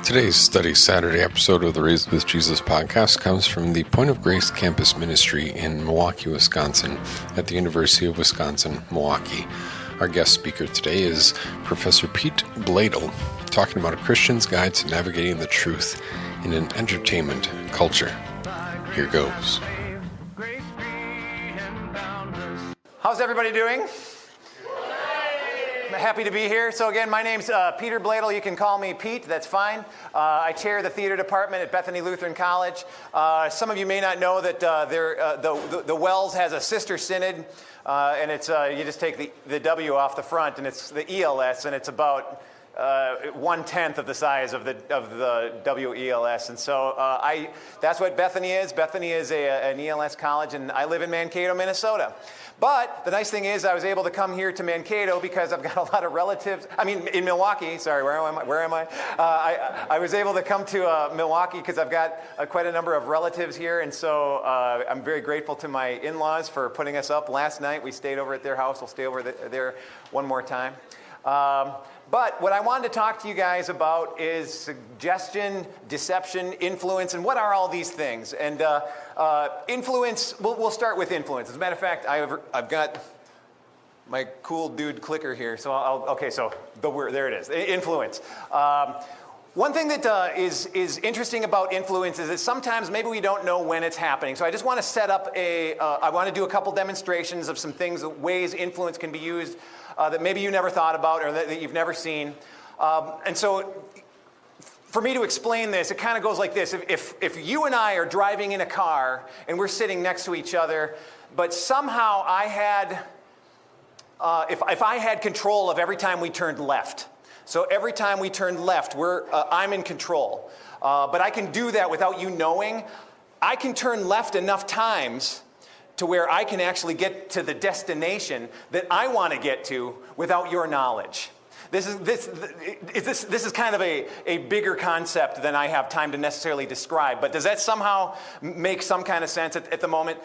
Today's Study Saturday episode of the Raised with Jesus podcast comes from the Point of Grace Campus Ministry in Milwaukee, Wisconsin, at the University of Wisconsin-Milwaukee. Our guest speaker today is Professor Pete Bloedel, talking about a Christian's guide to navigating the truth in an entertainment culture. Here goes. How's everybody doing? I'm happy to be here. So again, my name's Peter Bloedel. You can call me Pete. That's fine. I chair the theater department at Bethany Lutheran College. Some of you may not know that the Wells has a sister synod, and it's you just take the W off the front, and it's the ELS, and it's about 1/10 of the size of the WELS, and so that's what Bethany is. Bethany is an ELS college, and I live in Mankato, Minnesota. But the nice thing is I was able to come here to Mankato because I've got a lot of relatives. I mean, in Milwaukee. Sorry, where am I? I was able to come to Milwaukee because I've got quite a number of relatives here, and so I'm very grateful to my in-laws for putting us up last night. We stayed over at their house. We'll stay over there one more time. But what I wanted to talk to you guys about is suggestion, deception, influence, and what are all these things? And influence, we'll start with influence. As a matter of fact, I've got my cool dude clicker here. So there it is, influence. One thing that is interesting about influence is that sometimes maybe we don't know when it's happening. So I just want to set up I want to do a couple demonstrations of some things, ways influence can be used that maybe you never thought about or that you've never seen. And so for me to explain this, it kind of goes like this. If you and I are driving in a car and we're sitting next to each other, but somehow I had, if I had control of every time we turned left. So every time we turned left, I'm in control. But I can do that without you knowing. I can turn left enough times to where I can actually get to the destination that I want to get to without your knowledge. This is kind of a bigger concept than I have time to necessarily describe, but does that somehow make some kind of sense at the moment?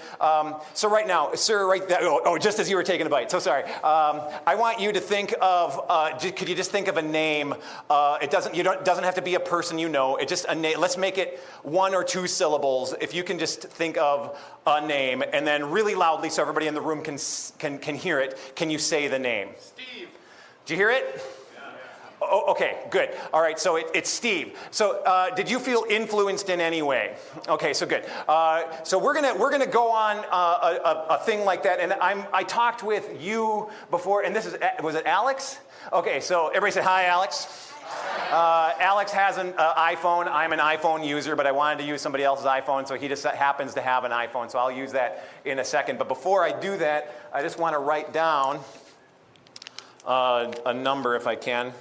So right now, sir, right there, just as you were taking a bite, so sorry. I want you to think of, could you just think of a name? It doesn't have to be a person you know, it's just a name. Let's make it 1 or 2 syllables. If you can just think of a name, and then really loudly so everybody in the room can hear it, can you say the name? Steve. Did you hear it? Yeah. Oh, okay, good. All right, so it's Steve. So did you feel influenced in any way? Okay, so good. So we're gonna go on a thing like that, and I talked with you before, and was it Alex? Okay, so everybody say hi, Alex. Alex has an iPhone. I'm an iPhone user, but I wanted to use somebody else's iPhone, so he just happens to have an iPhone, so I'll use that in a second. But before I do that, I just want to write down a number, if I can,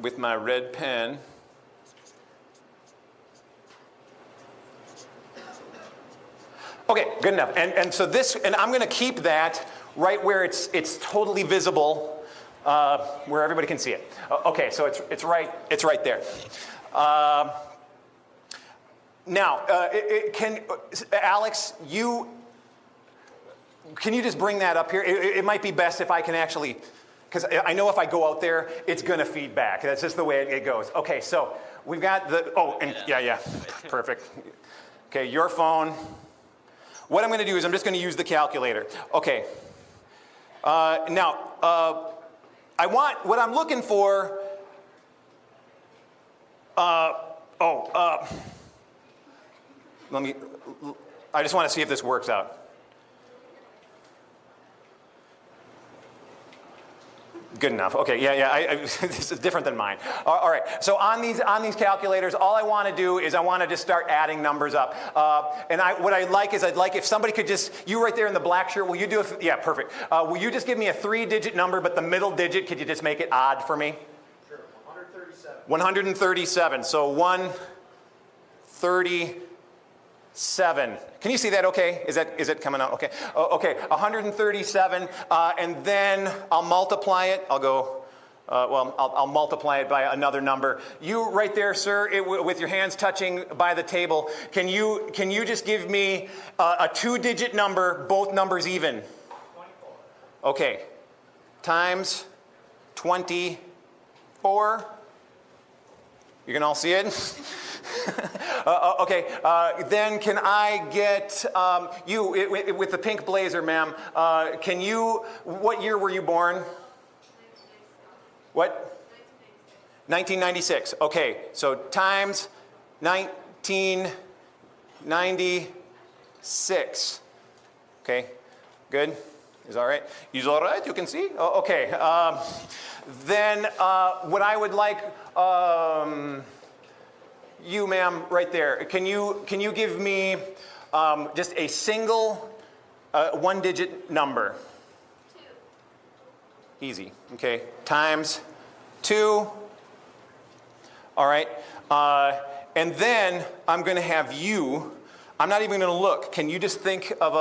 with my red pen. Okay, good enough. And so and I'm going to keep that right where it's totally visible, where everybody can see it. Okay, so it's right there. Now, Alex, can you just bring that up here? It might be best if I can actually, because I know if I go out there, it's going to feed back. That's just the way it goes. Okay, so we've got yeah, perfect. Okay, your phone. What I'm going to do is I'm just going to use the calculator. Okay. Now, what I'm looking for, I just want to see if this works out. Good enough. Okay, yeah. This is different than mine. All right. So on these calculators, all I want to do is I want to just start adding numbers up. I'd like if somebody could just, you right there in the black shirt, will you do it? Yeah, perfect. Will you just give me a 3-digit number, but the middle digit, could you just make it odd for me? Sure. 137. 137. So 137. Can you see that okay? Is it coming out okay? Okay, 137, and then I'll multiply it. I'll go, I'll multiply it by another number. You right there, sir, with your hands touching by the table, can you just give me a 2-digit number, both numbers even? 24. Okay, times 24. You can all see it? Okay, then can I get you, with the pink blazer, ma'am, what year were you born? What? 1996. Okay, so times 1996. Okay, good. Is all right? Is all right? You can see? Oh, okay. Then what I would like, you, ma'am, right there. Can you give me just a single one-digit number? 2. Easy. Okay. Times 2. All right. And then I'm going to have you. I'm not even going to look. Can you just think of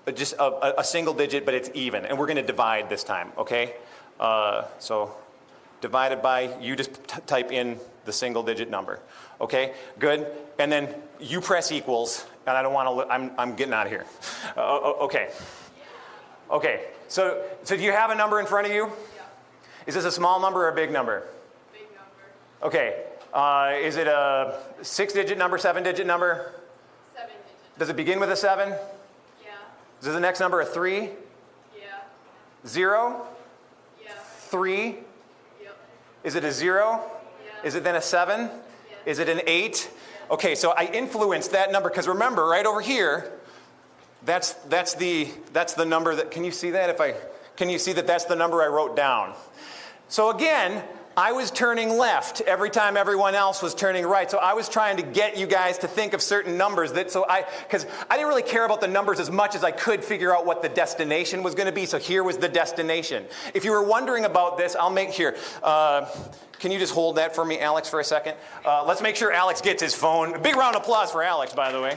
a single digit, but it's even, and we're going to divide this time. Okay. So divided by, you just type in the single digit number. Okay, good. And then you press equals, and I don't want to, I'm getting out of here. Okay. Okay, so do you have a number in front of you? Yeah. Is this a small number or a big number? Big number. Okay, is it a 6-digit number, 7-digit number? 7 digits. Does it begin with a 7? Yeah. Is the next number a 3? Yeah. 0? Yeah. 3? Yep. Is it a 0? Yeah. Is it then a 7? Yeah. Is it an 8? Okay, so I influenced that number, because remember, right over here, that's the number that, can you see that? Can you see that that's the number I wrote down? So again, I was turning left every time everyone else was turning right. So I was trying to get you guys to think of certain numbers because I didn't really care about the numbers as much as I could figure out what the destination was going to be. So here was the destination. If you were wondering about this, I'll make here. Can you just hold that for me, Alex, for a second? Let's make sure Alex gets his phone. A big round of applause for Alex, by the way.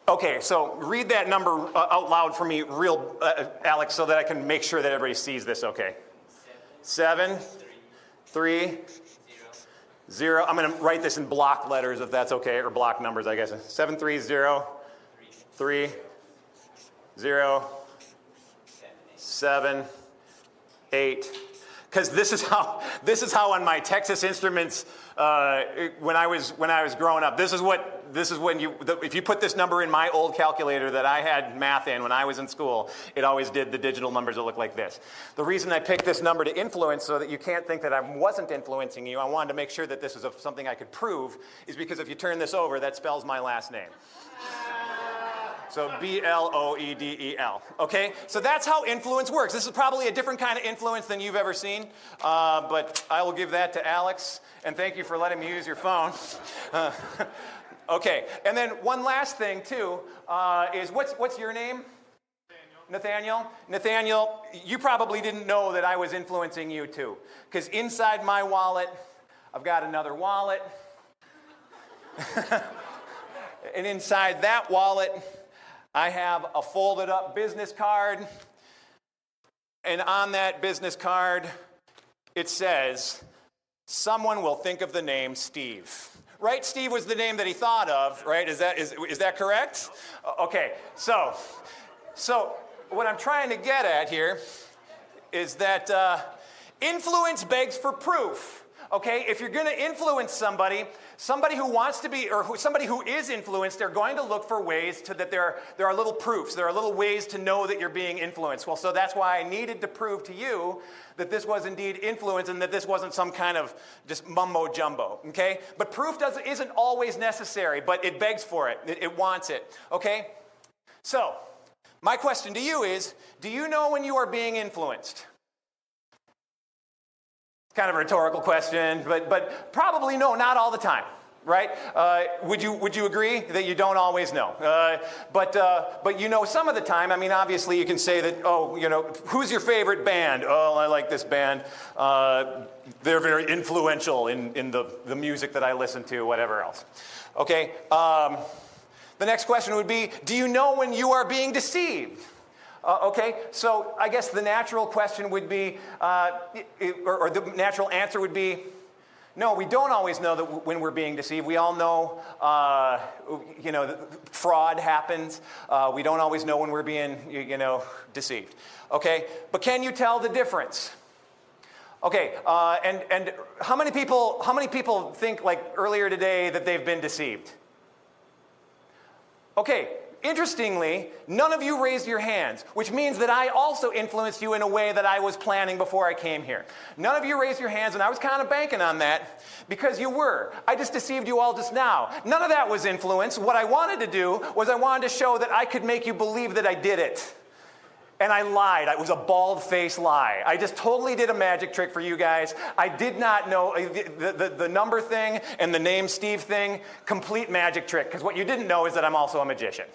Okay, so read that number out loud for me, Alex, so that I can make sure that everybody sees this okay. 7, 3, 0. I'm going to write this in block letters if that's okay, or block numbers, I guess. 7, 3, 0, 3, 0, 7, 8. Because this is how on my Texas Instruments when I was growing up. This is when if you put this number in my old calculator that I had math in when I was in school, it always did the digital numbers that look like this. The reason I picked this number to influence, so that you can't think that I wasn't influencing you, I wanted to make sure that this was something I could prove, is because if you turn this over, that spells my last name. So Bloedel. Okay? So that's how influence works. This is probably a different kind of influence than you've ever seen, but I will give that to Alex, and thank you for letting me use your phone. Okay, and then one last thing, too, is what's your name? Nathaniel? Nathaniel, you probably didn't know that I was influencing you, too, because inside my wallet, I've got another wallet, and inside that wallet, I have a folded up business card, and on that business card, it says, someone will think of the name Steve. Right? Steve was the name that he thought of, right? Is that correct? Okay, so what I'm trying to get at here is that influence begs for proof. Okay, if you're going to influence somebody who wants to be, or somebody who is influenced, they're going to look for ways that there are little proofs. There are little ways to know that you're being influenced. Well, so that's why I needed to prove to you that this was indeed influence and that this wasn't some kind of just mumbo jumbo. Okay, but proof isn't always necessary, but it begs for it. It wants it. Okay, so my question to you is: do you know when you are being influenced? Kind of a rhetorical question, but probably no, not all the time, right? Would you agree that you don't always know? But you know some of the time. I mean, obviously you can say that, oh, you know, who's your favorite band? Oh, I like this band. They're very influential in the music that I listen to, whatever else. Okay. The next question would be, do you know when you are being deceived? Okay, so I guess the natural question would be, or the natural answer would be, no, we don't always know that when we're being deceived. We all know, fraud happens. We don't always know when we're being, deceived. Okay, but can you tell the difference? Okay, and how many people think like earlier today that they've been deceived? Okay, interestingly, none of you raised your hands, which means that I also influenced you in a way that I was planning before I came here. None of you raised your hands, and I was kind of banking on that because you were. I just deceived you all just now. None of that was influence. What I wanted to do was I wanted to show that I could make you believe that I did it. And I lied. It was a bald-faced lie. I just totally did a magic trick for you guys. I did not know the number thing and the name Steve thing, complete magic trick, because what you didn't know is that I'm also a magician.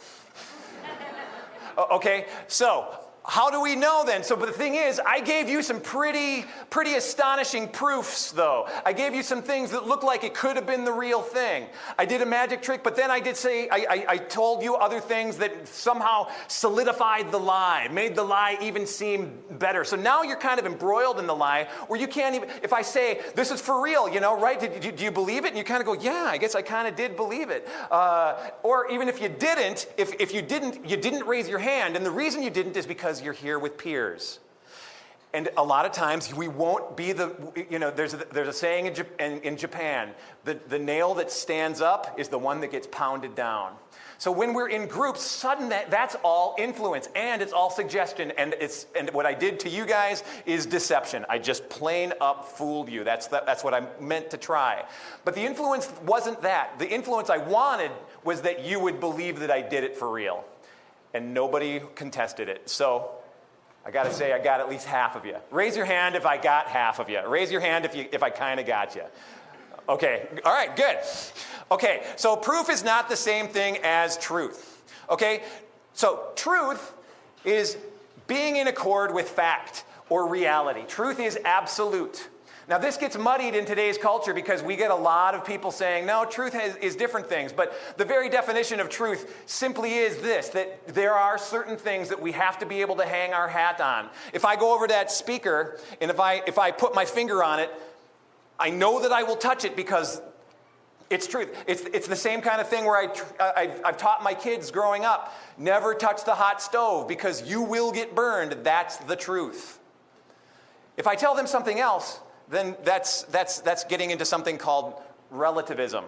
Okay, so how do we know then? So, but the thing is, I gave you some pretty astonishing proofs, though. I gave you some things that looked like it could have been the real thing. I did a magic trick, but then I did say, I told you other things that somehow solidified the lie, made the lie even seem better. So now you're kind of embroiled in the lie where you can't even, if I say, this is for real, right? Do you believe it? And you kind of go, yeah, I guess I kind of did believe it. Or even if you didn't, if you didn't raise your hand, and the reason you didn't is because you're here with peers. And a lot of times we won't be there's a saying in Japan, the nail that stands up is the one that gets pounded down. So when we're in groups, that's all influence, and it's all suggestion, and what I did to you guys is deception. I just plain up fooled you. That's what I meant to try. But the influence wasn't that. The influence I wanted was that you would believe that I did it for real. And nobody contested it. So I got to say, I got at least half of you. Raise your hand if I got half of you. Raise your hand if I kind of got you. Okay, all right, good. Okay, so proof is not the same thing as truth. Okay, so truth is being in accord with fact or reality. Truth is absolute. Now, this gets muddied in today's culture because we get a lot of people saying, no, truth is different things. But the very definition of truth simply is this, that there are certain things that we have to be able to hang our hat on. If I go over to that speaker, and if I put my finger on it, I know that I will touch it because it's truth. It's the same kind of thing where I've taught my kids growing up, never touch the hot stove because you will get burned. That's the truth. If I tell them something else, then that's getting into something called relativism.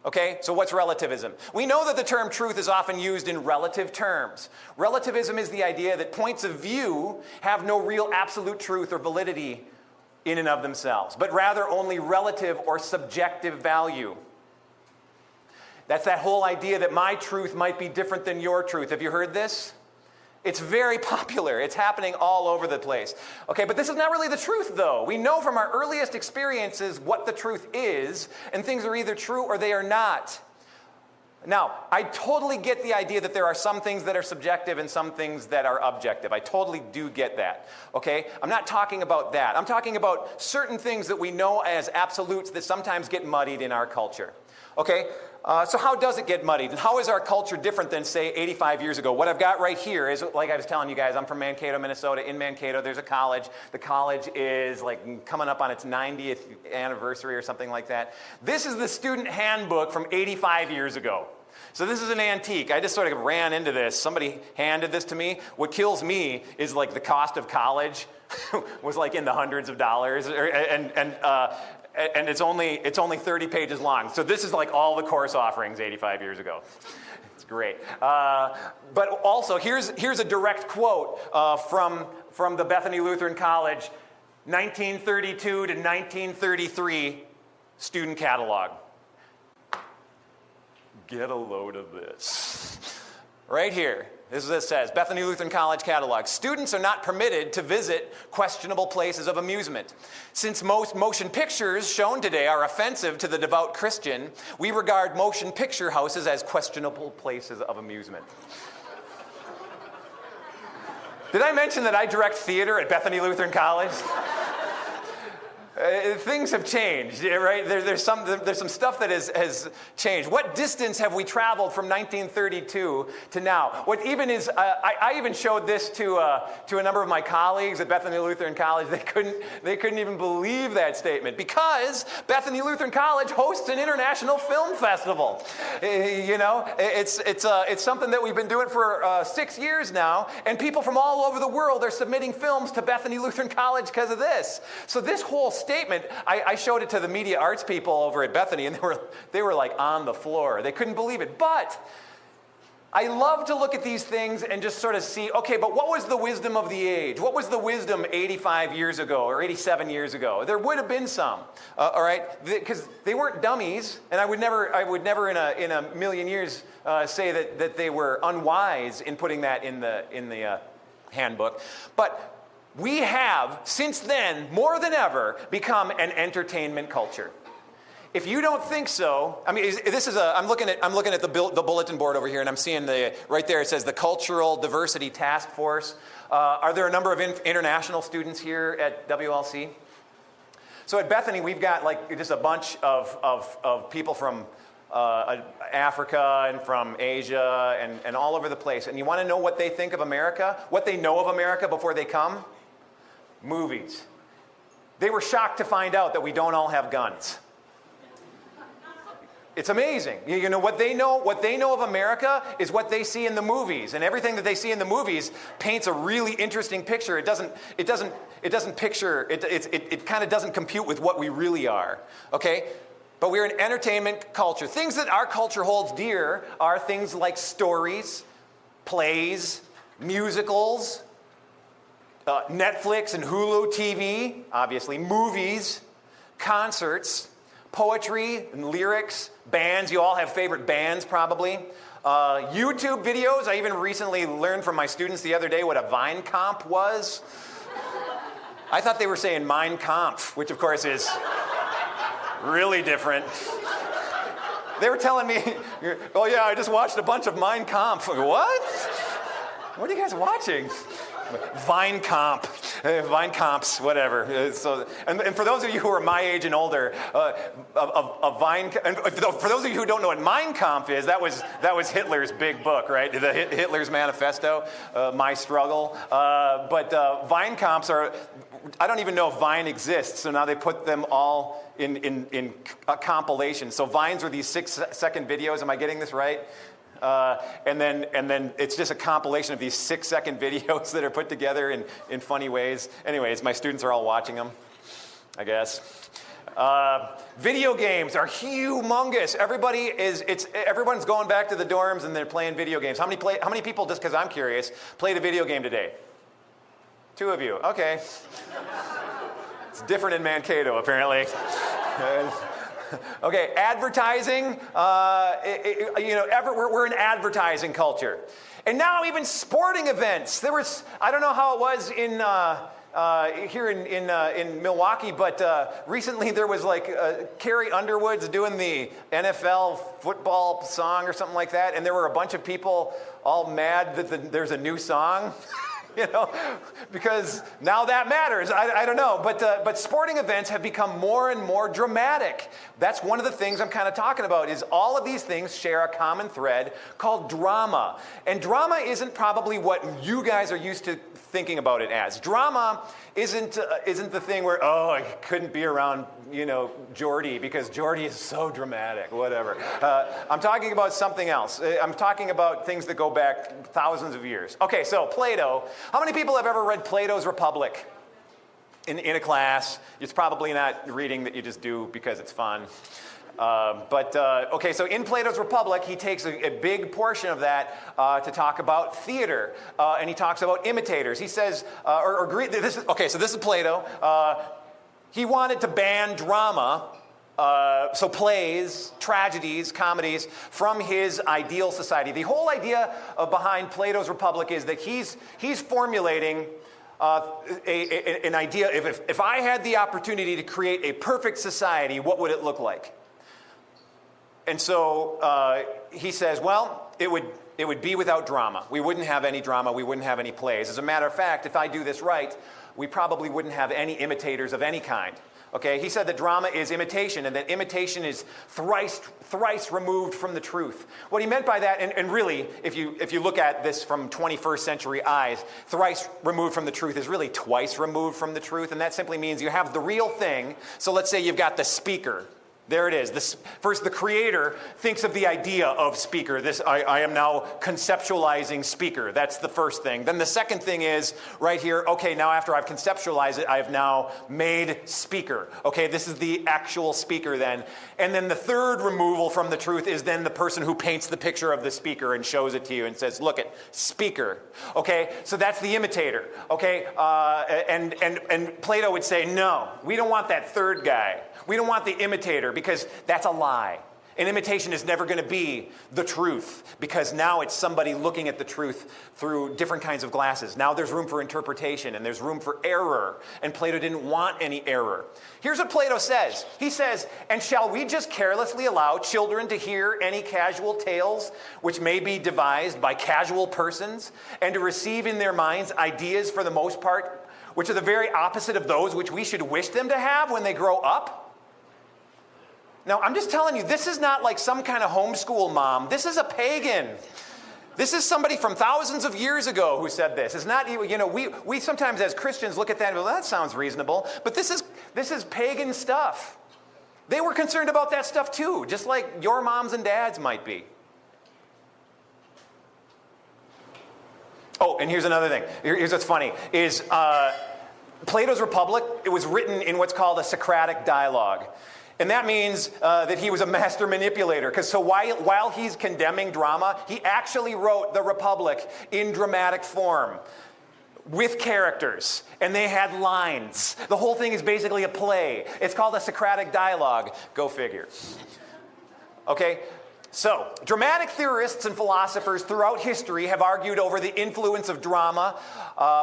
Okay, so what's relativism? We know that the term truth is often used in relative terms. Relativism is the idea that points of view have no real absolute truth or validity in and of themselves, but rather only relative or subjective value. That's that whole idea that my truth might be different than your truth. Have you heard this? It's very popular. It's happening all over the place. Okay, but this is not really the truth, though. We know from our earliest experiences what the truth is, and things are either true or they are not. Now, I totally get the idea that there are some things that are subjective and some things that are objective. I totally do get that, okay? I'm not talking about that. I'm talking about certain things that we know as absolutes that sometimes get muddied in our culture, okay? So how does it get muddied? And how is our culture different than, say, 85 years ago? What I've got right here is, like I was telling you guys, I'm from Mankato, Minnesota. In Mankato, there's a college. The college is like coming up on its 90th anniversary or something like that. This is the student handbook from 85 years ago. So this is an antique. I just sort of ran into this. Somebody handed this to me. What kills me is like the cost of college was like in the hundreds of dollars, and it's only 30 pages long. So this is like all the course offerings 85 years ago. It's great. But also, here's a direct quote from the Bethany Lutheran College, 1932 to 1933 student catalog. Get a load of this. Right here. This is what it says, Bethany Lutheran College catalog. Students are not permitted to visit questionable places of amusement. Since most motion pictures shown today are offensive to the devout Christian, we regard motion picture houses as questionable places of amusement. Did I mention that I direct theater at Bethany Lutheran College? things have changed, right? There's some stuff that has changed. What distance have we traveled from 1932 to now? What even is, I even showed this to a number of my colleagues at Bethany Lutheran College. They couldn't even believe that statement because Bethany Lutheran College hosts an international film festival. It's something that we've been doing for 6 years now, and people from all over the world are submitting films to Bethany Lutheran College because of this. So this whole statement, I showed it to the media arts people over at Bethany, and they were like on the floor. They couldn't believe it. But I love to look at these things and just sort of see, okay, but what was the wisdom of the age? What was the wisdom 85 years ago or 87 years ago? There would have been some, all right, because they weren't dummies, and I would never in a million years say that they were unwise in putting that in the handbook. But we have, since then, more than ever, become an entertainment culture. If you don't think so, I mean, I'm looking at the bulletin board over here, and I'm seeing right there. It says the Cultural Diversity Task Force. Are there a number of international students here at WLC? So at Bethany, we've got like just a bunch of people from Africa and from Asia and all over the place. And you want to know what they think of America? What they know of America before they come? Movies. They were shocked to find out that we don't all have guns. It's amazing. You know what they know of America is what they see in the movies, and everything that they see in the movies paints a really interesting picture. It kind of doesn't compute with what we really are. Okay? But we're an entertainment culture. Things that our culture holds dear are things like stories, plays, musicals, Netflix and Hulu TV, obviously, movies, concerts, poetry and lyrics, bands. You all have favorite bands, probably. YouTube videos. I even recently learned from my students the other day what a Vine comp was. I thought they were saying Mein Kampf, which of course is really different. They were telling me, oh yeah, I just watched a bunch of Mein Kampf. What? What are you guys watching? Vine comps, whatever. And for those of you who are my age and older, for those of you who don't know what Mein Kampf is, that was Hitler's big book, right? Hitler's manifesto, My Struggle. But Vine comps are, I don't even know if Vine exists, so now they put them all in a compilation. So Vines are these 6-second videos. Am I getting this right? And then it's just a compilation of these 6-second videos that are put together in funny ways. Anyways, my students are all watching them, I guess. Video games are humongous. Everyone's going back to the dorms and they're playing video games. How many people, just because I'm curious, played a video game today? 2 of you. Okay. It's different in Mankato, apparently. Okay, advertising. We're an advertising culture, and now even sporting events. I don't know how it was here in Milwaukee, but recently there was Carrie Underwood's doing the NFL football song or something like that, and there were a bunch of people all mad that there's a new song. Because now that matters. I don't know. But sporting events have become more and more dramatic. That's one of the things I'm kind of talking about, is all of these things share a common thread called drama. And drama isn't probably what you guys are used to thinking about it as. Drama isn't the thing where, oh, I couldn't be around, Jordy because Jordy is so dramatic, whatever. I'm talking about something else. I'm talking about things that go back thousands of years. Okay, so Plato. How many people have ever read Plato's Republic in a class? It's probably not reading that you just do because it's fun. Okay, so in Plato's Republic, he takes a big portion of that to talk about theater, and he talks about imitators. He says, this is Plato. He wanted to ban drama, so plays, tragedies, comedies, from his ideal society. The whole idea behind Plato's Republic is that he's formulating an idea. If I had the opportunity to create a perfect society, what would it look like? And so he says, well, it would be without drama. We wouldn't have any drama. We wouldn't have any plays. As a matter of fact, if I do this right, we probably wouldn't have any imitators of any kind. Okay, he said that drama is imitation, and that imitation is thrice removed from the truth. What he meant by that, and really, if you look at this from 21st century eyes, thrice removed from the truth is really twice removed from the truth, and that simply means you have the real thing. So let's say you've got the speaker. There it is. First, the creator thinks of the idea of speaker. I am now conceptualizing speaker. That's the first thing. Then the second thing is right here, okay, now after I've conceptualized it, I have now made speaker. Okay, this is the actual speaker then. And then the third removal from the truth is then the person who paints the picture of the speaker and shows it to you and says, look at speaker. Okay, so that's the imitator. Okay, and Plato would say, no, we don't want that third guy. We don't want the imitator because that's a lie. An imitation is never going to be the truth because now it's somebody looking at the truth through different kinds of glasses. Now there's room for interpretation and there's room for error. And Plato didn't want any error. Here's what Plato says. He says, and shall we just carelessly allow children to hear any casual tales which may be devised by casual persons and to receive in their minds ideas for the most part which are the very opposite of those which we should wish them to have when they grow up? Now, I'm just telling you, this is not like some kind of homeschool mom. This is a pagan. This is somebody from thousands of years ago who said this. It's not, we sometimes as Christians look at that and go, well, that sounds reasonable. But this is pagan stuff. They were concerned about that stuff too, just like your moms and dads might be. Oh, and here's another thing. Here's what's funny, is Plato's Republic, it was written in what's called a Socratic dialogue. And that means that he was a master manipulator. Because so while he's condemning drama, he actually wrote the Republic in dramatic form with characters. And they had lines. The whole thing is basically a play. It's called a Socratic dialogue. Go figure. Okay? So, dramatic theorists and philosophers throughout history have argued over the influence of drama,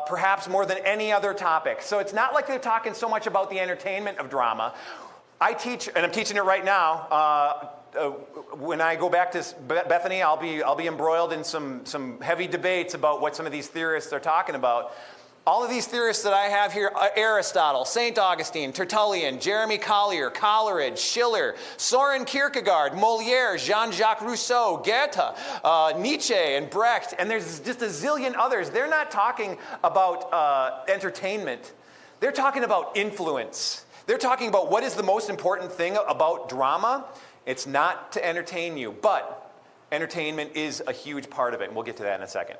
perhaps more than any other topic. So it's not like they're talking so much about the entertainment of drama. I teach, and I'm teaching it right now. When I go back to Bethany, I'll be embroiled in some heavy debates about what some of these theorists are talking about. All of these theorists that I have here, Aristotle, St. Augustine, Tertullian, Jeremy Collier, Coleridge, Schiller, Soren Kierkegaard, Molière, Jean-Jacques Rousseau, Goethe, Nietzsche, and Brecht, and there's just a zillion others. They're not talking about entertainment. They're talking about influence. They're talking about what is the most important thing about drama. It's not to entertain you, but entertainment is a huge part of it, and we'll get to that in a second.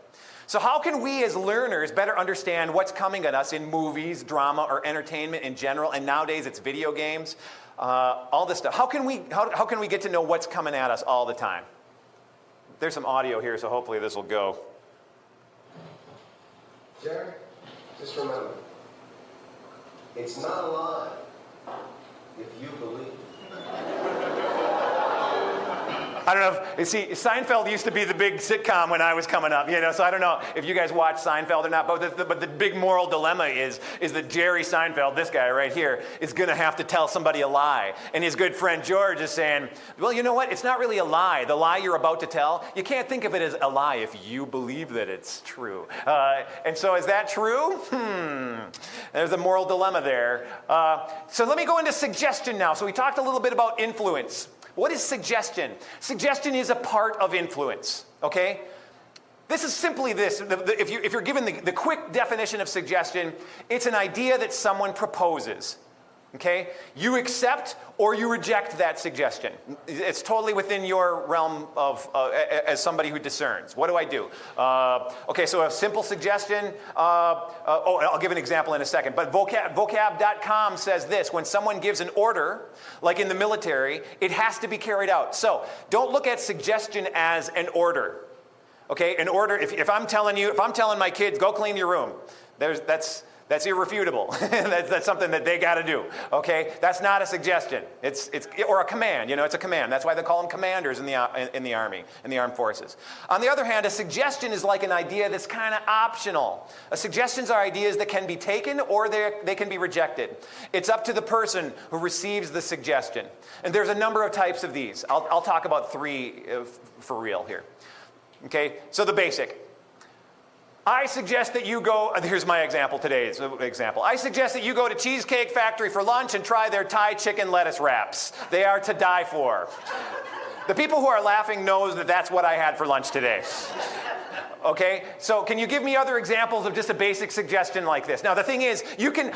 So how can we as learners better understand what's coming at us in movies, drama, or entertainment in general, and nowadays it's video games, all this stuff. How can we get to know what's coming at us all the time? There's some audio here, so hopefully this will go. Jerry, just remember, it's not a lie if you believe. I don't know if, see, Seinfeld used to be the big sitcom when I was coming up, so I don't know if you guys watch Seinfeld or not, but the big moral dilemma is that Jerry Seinfeld, this guy right here, is going to have to tell somebody a lie. And his good friend George is saying, well, you know what? It's not really a lie. The lie you're about to tell, you can't think of it as a lie if you believe that it's true. And so is that true? There's a moral dilemma there. So let me go into suggestion now. So we talked a little bit about influence. What is suggestion? Suggestion is a part of influence, okay? This is simply this. If you're given the quick definition of suggestion, it's an idea that someone proposes, okay? You accept or you reject that suggestion. It's totally within your realm of as somebody who discerns. What do I do? Okay, so a simple suggestion. I'll give an example in a second. But vocab.com says this. When someone gives an order, like in the military, it has to be carried out. So don't look at suggestion as an order. Okay, an order, if I'm telling my kids, go clean your room, that's irrefutable. that's something that they got to do. Okay, that's not a suggestion. It's or a command. It's a command. That's why they call them commanders in the army, in the armed forces. On the other hand, a suggestion is like an idea that's kind of optional. Suggestions are ideas that can be taken or they can be rejected. It's up to the person who receives the suggestion. And there's a number of types of these. I'll talk about three for real here. Okay, so the basic. I suggest that you go, here's my example, today's example. I suggest that you go to Cheesecake Factory for lunch and try their Thai chicken lettuce wraps. They are to die for. The people who are laughing knows that that's what I had for lunch today. Okay, so can you give me other examples of just a basic suggestion like this? Now the thing is,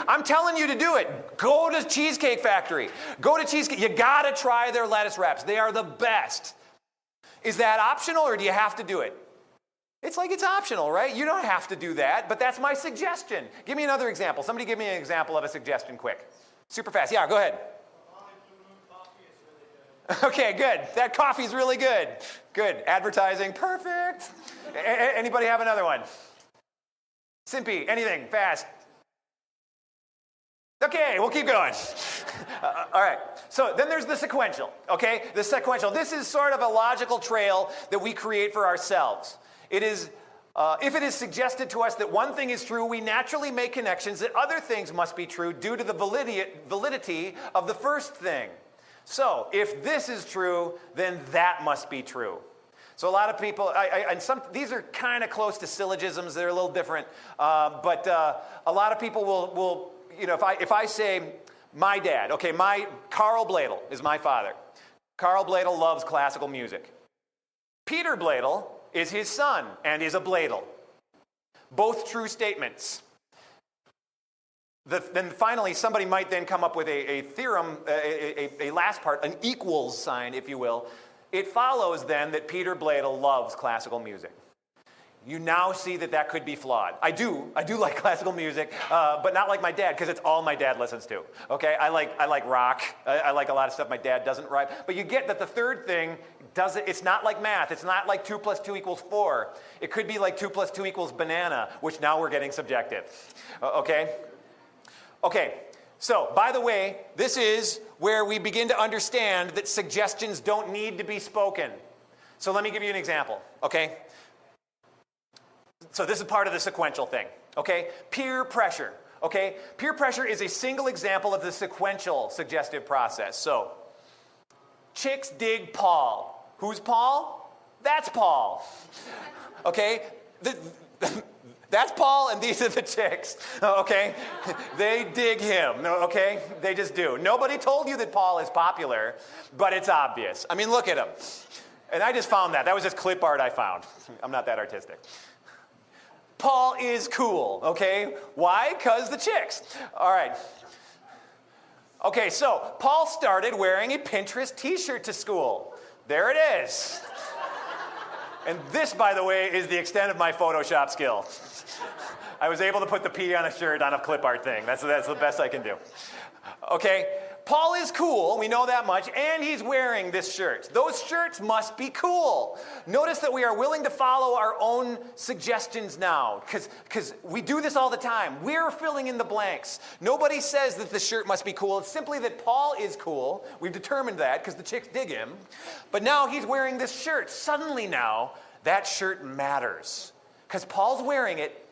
I'm telling you to do it. Go to Cheesecake Factory. Go to Cheesecake, you gotta try their lettuce wraps. They are the best. Is that optional or do you have to do it? It's like it's optional, right? You don't have to do that, but that's my suggestion. Give me another example. Somebody give me an example of a suggestion quick. Super fast. Yeah, go ahead. Okay, good. That coffee's really good. Good. Advertising, perfect. Anybody have another one? Simpy, anything, fast. Okay, we'll keep going. All right, so then there's the sequential, okay? The sequential. This is sort of a logical trail that we create for ourselves. It is, if it is suggested to us that one thing is true, we naturally make connections that other things must be true due to the validity of the first thing. So, if this is true, then that must be true. So a lot of people, these are kind of close to syllogisms. They're a little different, but a lot of people will, if I say my dad, okay, Carl Bloedel is my father. Carl Bloedel loves classical music. Peter Bloedel is his son and is a Bloedel. Both true statements. Then finally, somebody might then come up with a theorem, a last part, an equals sign, if you will. It follows then that Peter Bloedel loves classical music. You now see that could be flawed. I do like classical music, but not like my dad, because it's all my dad listens to. Okay, I like rock. I like a lot of stuff my dad doesn't write. But you get that the third thing it's not like math. It's not like 2 + 2 = 4. It could be like 2 + 2 = banana, which now we're getting subjective. Okay? Okay, so by the way, this is where we begin to understand that suggestions don't need to be spoken. So let me give you an example, okay? So this is part of the sequential thing, okay? Peer pressure, okay? Peer pressure is a single example of the sequential suggestive process. So, chicks dig Paul. Who's Paul? That's Paul. Okay? That's Paul and these are the chicks, okay? They dig him, okay? They just do. Nobody told you that Paul is popular, but it's obvious. I mean, look at him. And I just found that. That was just clip art I found. I'm not that artistic. Paul is cool, okay? Why? Because the chicks. All right. Okay, so Paul started wearing a Pinterest t-shirt to school. There it is. And this, by the way, is the extent of my Photoshop skill. I was able to put the P on a shirt on a clip art thing. That's the best I can do. Okay, Paul is cool, we know that much, and he's wearing this shirt. Those shirts must be cool. Notice that we are willing to follow our own suggestions now, because we do this all the time. We're filling in the blanks. Nobody says that the shirt must be cool. It's simply that Paul is cool. We've determined that because the chicks dig him. But now he's wearing this shirt. Suddenly now, that shirt matters. Because Paul's wearing it.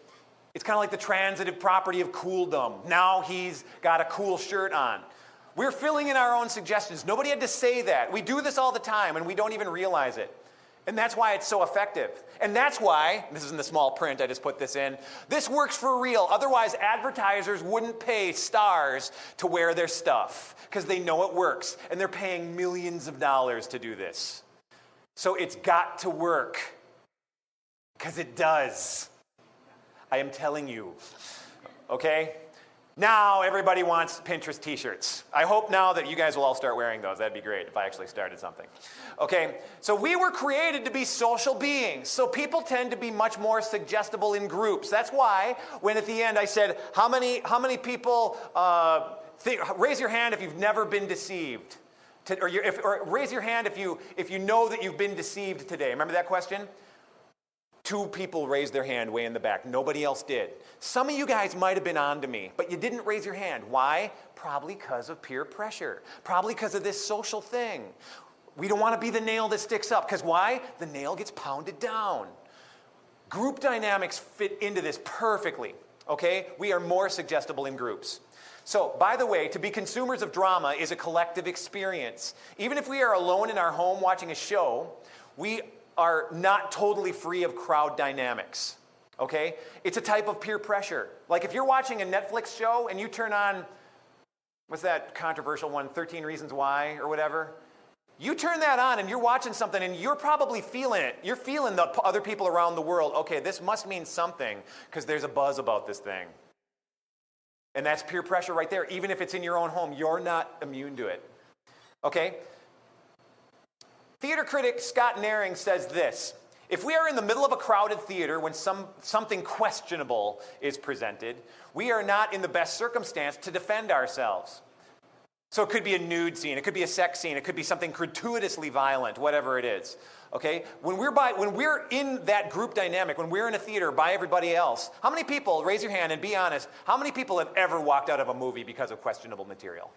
It's kind of like the transitive property of cooldom. Now he's got a cool shirt on. We're filling in our own suggestions. Nobody had to say that. We do this all the time, and we don't even realize it. And that's why it's so effective. And that's why, this is in the small print, I just put this in, this works for real. Otherwise, advertisers wouldn't pay stars to wear their stuff because they know it works. And they're paying millions of dollars to do this. So it's got to work because it does. I am telling you. Okay? Now everybody wants Pinterest t-shirts. I hope now that you guys will all start wearing those. That'd be great if I actually started something. Okay, so we were created to be social beings. So people tend to be much more suggestible in groups. That's why when at the end I said, how many people, raise your hand if you've never been deceived. Or raise your hand if you know that you've been deceived today. Remember that question? 2 people raised their hand way in the back. Nobody else did. Some of you guys might have been on to me, but you didn't raise your hand. Why? Probably because of peer pressure. Probably because of this social thing. We don't want to be the nail that sticks up. Because why? The nail gets pounded down. Group dynamics fit into this perfectly. Okay? We are more suggestible in groups. So, by the way, to be consumers of drama is a collective experience. Even if we are alone in our home watching a show, we are not totally free of crowd dynamics. okay? It's a type of peer pressure. Like if you're watching a Netflix show and you turn on, what's that controversial one, 13 Reasons Why or whatever? You turn that on and you're watching something and you're probably feeling it. You're feeling the other people around the world. Okay, this must mean something because there's a buzz about this thing. And that's peer pressure right there. Even if it's in your own home, you're not immune to it. Okay? Theater critic Scott Naring says this: if we are in the middle of a crowded theater when something questionable is presented, we are not in the best circumstance to defend ourselves. So it could be a nude scene, it could be a sex scene, it could be something gratuitously violent, whatever it is. Okay? When we're in that group dynamic, when we're in a theater by everybody else, how many people, raise your hand and be honest, how many people have ever walked out of a movie because of questionable material?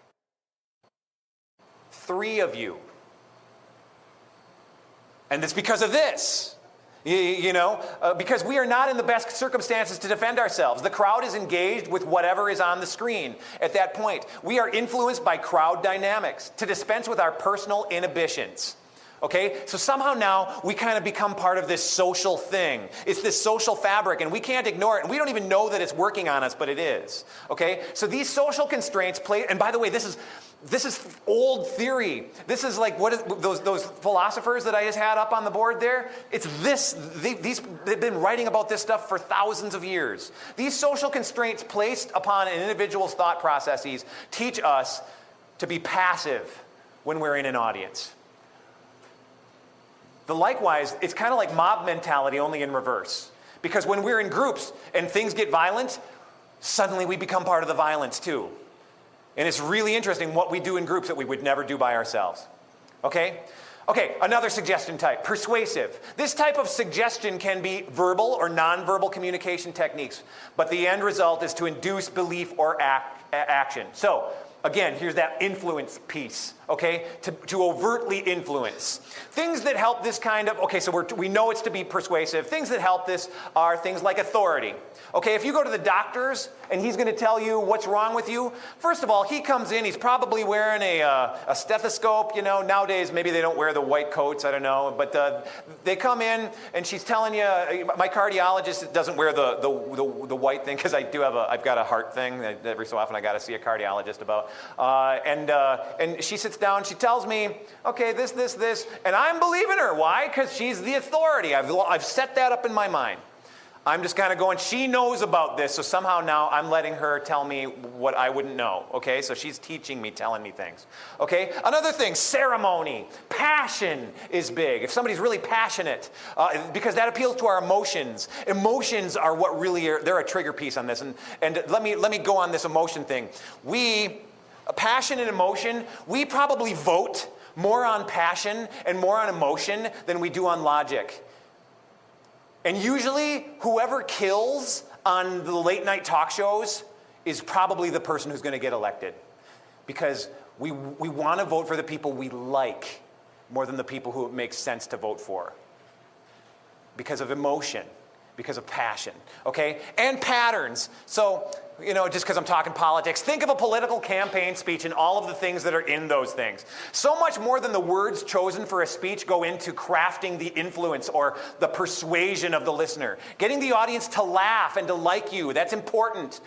3 of you. And it's because of this. Because we are not in the best circumstances to defend ourselves. The crowd is engaged with whatever is on the screen at that point. We are influenced by crowd dynamics to dispense with our personal inhibitions. Okay? So somehow now we kind of become part of this social thing. It's this social fabric and we can't ignore it. And we don't even know that it's working on us, but it is. Okay? So these social constraints play, and by the way, this is old theory. This is like those philosophers that I just had up on the board there. It's this. They've been writing about this stuff for thousands of years. These social constraints placed upon an individual's thought processes teach us to be passive when we're in an audience. Likewise, it's kind of like mob mentality, only in reverse. Because when we're in groups and things get violent, suddenly we become part of the violence too. And it's really interesting what we do in groups that we would never do by ourselves. Okay? Okay, another suggestion type, persuasive. This type of suggestion can be verbal or nonverbal communication techniques, but the end result is to induce belief or action. So, again, here's that influence piece, okay? To overtly influence. Things that help this kind of, okay, so we know it's to be persuasive. Things that help this are things like authority. Okay, if you go to the doctor's and he's going to tell you what's wrong with you, first of all, he comes in, he's probably wearing a stethoscope. Nowadays maybe they don't wear the white coats, I don't know, but they come in and she's telling you, my cardiologist doesn't wear the white thing because I've got a heart thing that every so often I got to see a cardiologist about. And she sits down, she tells me, okay, this, and I'm believing her. Why? Because she's the authority. I've set that up in my mind. I'm just kind of going, she knows about this, so somehow now I'm letting her tell me what I wouldn't know, okay? So she's teaching me, telling me things, okay? Another thing, ceremony. Passion is big. If somebody's really passionate, because that appeals to our emotions. Emotions are what really they're a trigger piece on this. And let me go on this emotion thing. Passion and emotion, we probably vote more on passion and more on emotion than we do on logic. And usually, whoever kills on the late night talk shows is probably the person who's going to get elected. Because we want to vote for the people we like more than the people who it makes sense to vote for. Because of emotion, because of passion, okay? And patterns. So, just because I'm talking politics, think of a political campaign speech and all of the things that are in those things. So much more than the words chosen for a speech go into crafting the influence or the persuasion of the listener. Getting the audience to laugh and to like you, that's important.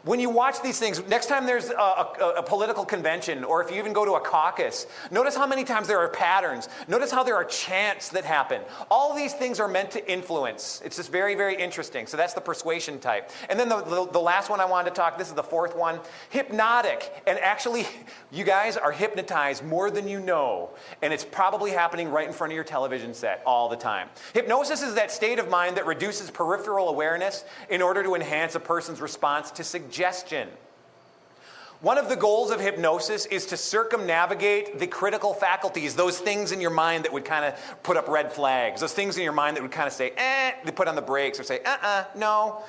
When you watch these things, next time there's a political convention, or if you even go to a caucus, notice how many times there are patterns. Notice how there are chants that happen. All of these things are meant to influence. It's just very, very interesting. So that's the persuasion type. And then the last one I wanted to talk, this is the fourth one, hypnotic. And actually, you guys are hypnotized more than you know. And it's probably happening right in front of your television set all the time. Hypnosis is that state of mind that reduces peripheral awareness in order to enhance a person's response to suggestion. One of the goals of hypnosis is to circumnavigate the critical faculties, those things in your mind that would kind of put up red flags, those things in your mind that would kind of say, they put on the brakes or say, no.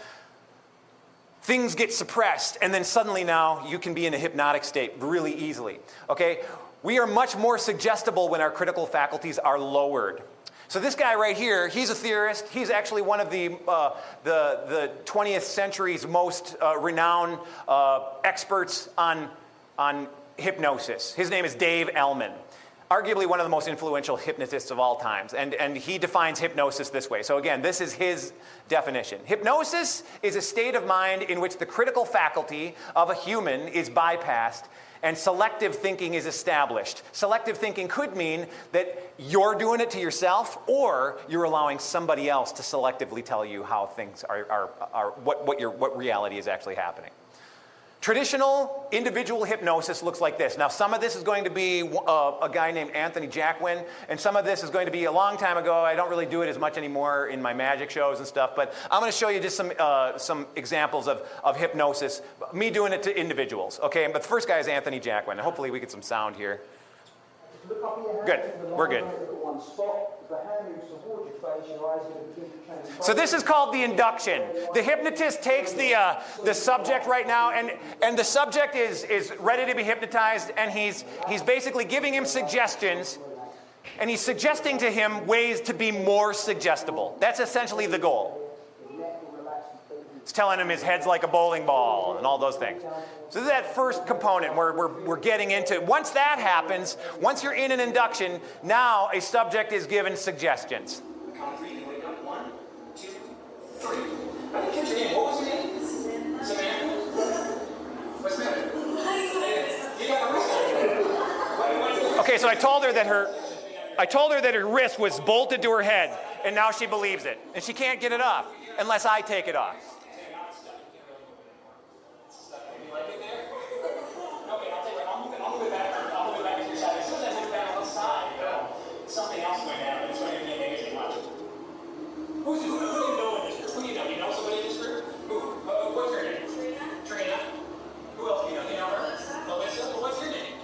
Things get suppressed, and then suddenly now you can be in a hypnotic state really easily, okay? We are much more suggestible when our critical faculties are lowered. So this guy right here, he's a theorist. He's actually one of the 20th century's most renowned experts on hypnosis. His name is Dave Ellman. arguably one of the most influential hypnotists of all times. And he defines hypnosis this way. So again, this is his definition. Hypnosis is a state of mind in which the critical faculty of a human is bypassed and selective thinking is established. Selective thinking could mean that you're doing it to yourself, or you're allowing somebody else to selectively tell you how things are what reality is actually happening. Traditional individual hypnosis looks like this. Now, some of this is going to be a guy named Anthony Jacquin, and some of this is going to be a long time ago. I don't really do it as much anymore in my magic shows and stuff, but I'm going to show you just some examples of hypnosis, me doing it to individuals. Okay, but the first guy is Anthony Jacquin. Hopefully we get some sound here. Good, we're good. So this is called the induction. The hypnotist takes the subject right now, and the subject is ready to be hypnotized, and he's basically giving him suggestions, and he's suggesting to him ways to be more suggestible. That's essentially the goal. It's telling him his head's like a bowling ball and all those things. So this is that first component where we're getting into. Once that happens, once you're in an induction, now a subject is given suggestions. One, two, three. I didn't catch your name. What was your name? Samantha? What's the matter? You got a wrist. Okay, so I told her that her wrist was bolted to her head, and now she believes it. And she can't get it off unless I take it off. Something else going to happen. It's going to be amazing. Watch it. Who do you know in this group? Who do you know? You know somebody in this group? Who? What's her name? Trina. Who else do you know? Do you know her? Melissa. What's your name?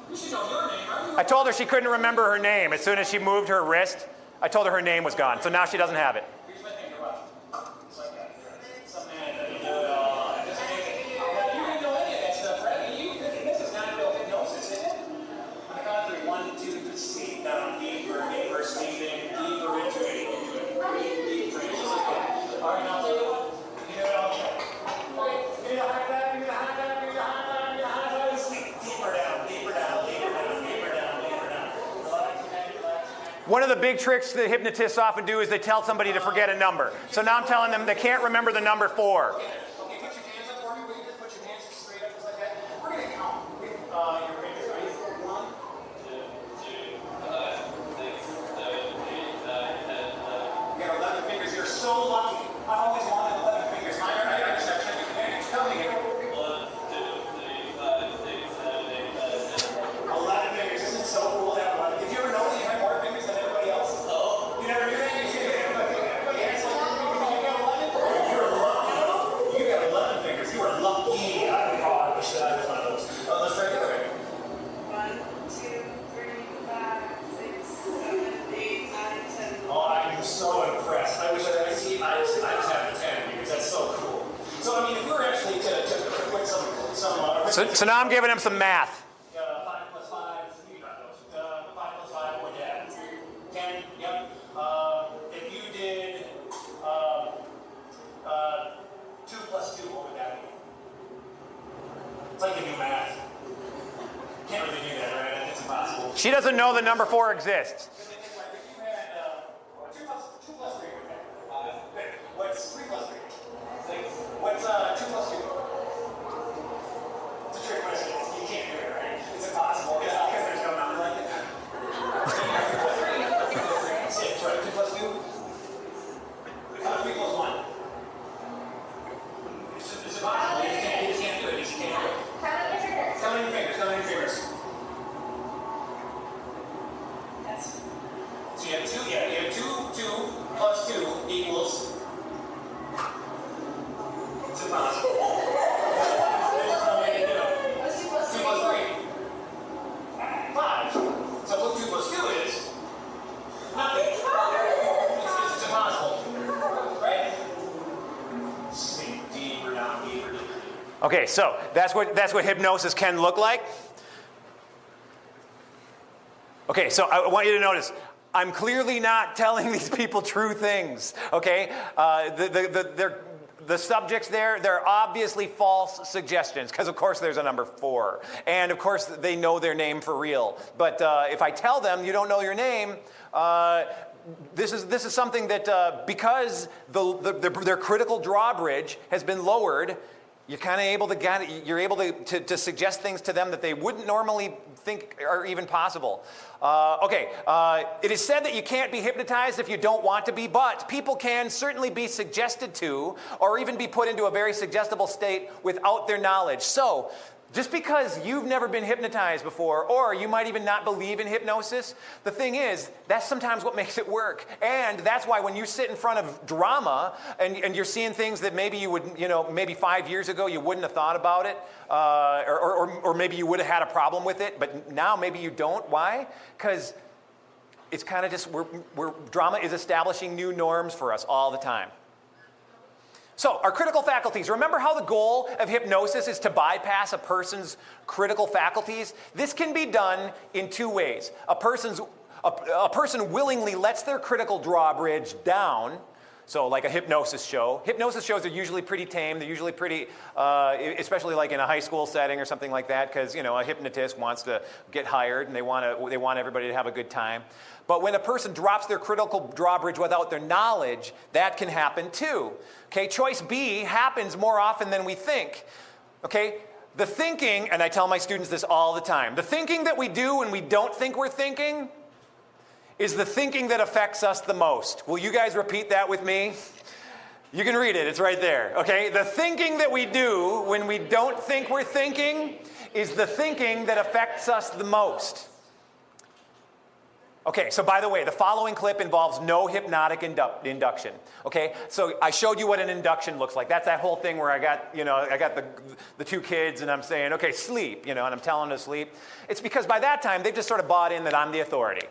You should know your name, right? I told her she couldn't remember her name. As soon as she moved her wrist, I told her name was gone. So now she doesn't have it. Here's my finger. Watch. It's like that. Something that you know. It's amazing. You didn't know any of that stuff, right? This is not real hypnosis, is it? On the count of three. 1, 2, 3. Down deeper, sleeping, deeper into it. Deeper. All right, now I'll tell you what. You know what I'll check. Okay, give me the high five, give me the high five, give me the high five, give me the high five. Sleep. Deeper down, deeper down, deeper down, deeper down, deeper down. Relax. One of the big tricks that hypnotists often do is they tell somebody to forget a number. So now I'm telling them they can't remember the number 4. Okay, put your hands up for me. Will you just put your hands straight up just like that? We're going to count with your fingers, right? 1, 2, 3, 4, 5, 6, 7, 8, 9, 10, 11. You got 11 fingers. You're so lucky. I always wanted 11 fingers. I just have 10 fingers. Tell me. 1, 2, 3, 5, 6, 7, 8, 9, 10. 11 fingers. Isn't it so cool to have 11? Did you ever know that you had more fingers than everybody else? Oh. You never knew that? Everybody has 11 fingers. You got 11? You're lucky. You got 11 fingers. You are lucky. I wish that I was one of those. Let's try the other way. 1, 2, 3, 5, 6, 7, 8, 9, 10. Oh, I am so impressed. I wish I just have the 10 because that's so cool. So, I mean, if we were actually to put some So now I'm giving him some math. 5 plus 5, you got those. 5 plus 5, what yeah. 10, yep. If you did 2 plus 2, what would that be? It's like giving math. Can't really do that, right? It's impossible. She doesn't know the number 4 exists. If you had 2 plus 3, what's 3 plus 3? 6. What's 2 plus 2? It's a trick question. You can't do it, right? It's impossible because there's no number like that. 6, right? 2 plus 2? 3 plus 1. It's impossible. You just can't do it. You just can't do it. Count on your fingers. Count on your fingers. So you have 2 plus 2 equals. It's impossible. There's no way to do it. 2 plus 3. 5. So what 2 plus 2 is? Nothing. It's impossible. Right? Sink deeper down, deeper. Okay, so that's what hypnosis can look like. Okay, so I want you to notice, I'm clearly not telling these people true things, okay? the subjects there, they're obviously false suggestions, because of course there's a number 4. And of course they know their name for real. But if I tell them you don't know your name, this is something that because their critical drawbridge has been lowered, you're kind of able to you're able to suggest things to them that they wouldn't normally think are even possible. It is said that you can't be hypnotized if you don't want to be, but people can certainly be suggested to, or even be put into a very suggestible state without their knowledge. So, just because you've never been hypnotized before, or you might even not believe in hypnosis, the thing is, that's sometimes what makes it work. And that's why when you sit in front of drama and you're seeing things that maybe you would, maybe 5 years ago you wouldn't have thought about it, or maybe you would have had a problem with it, but now maybe you don't. Why? Because it's kind of just, drama is establishing new norms for us all the time. So, our critical faculties. Remember how the goal of hypnosis is to bypass a person's critical faculties? This can be done in 2 ways. A person willingly lets their critical drawbridge down. So, like a hypnosis show. Hypnosis shows are usually pretty tame. They're usually pretty, especially like in a high school setting or something like that, because a hypnotist wants to get hired and they want everybody to have a good time. But when a person drops their critical drawbridge without their knowledge, that can happen too. Okay, choice B happens more often than we think. Okay, the thinking, and I tell my students this all the time, the thinking that we do when we don't think we're thinking is the thinking that affects us the most. Will you guys repeat that with me? You can read it, it's right there, okay? The thinking that we do when we don't think we're thinking is the thinking that affects us the most. Okay, so by the way, the following clip involves no hypnotic induction. Okay, so I showed you what an induction looks like. That's that whole thing where I got the 2 kids and I'm saying, okay, sleep, and I'm telling them to sleep. It's because by that time they've just sort of bought in that I'm the authority.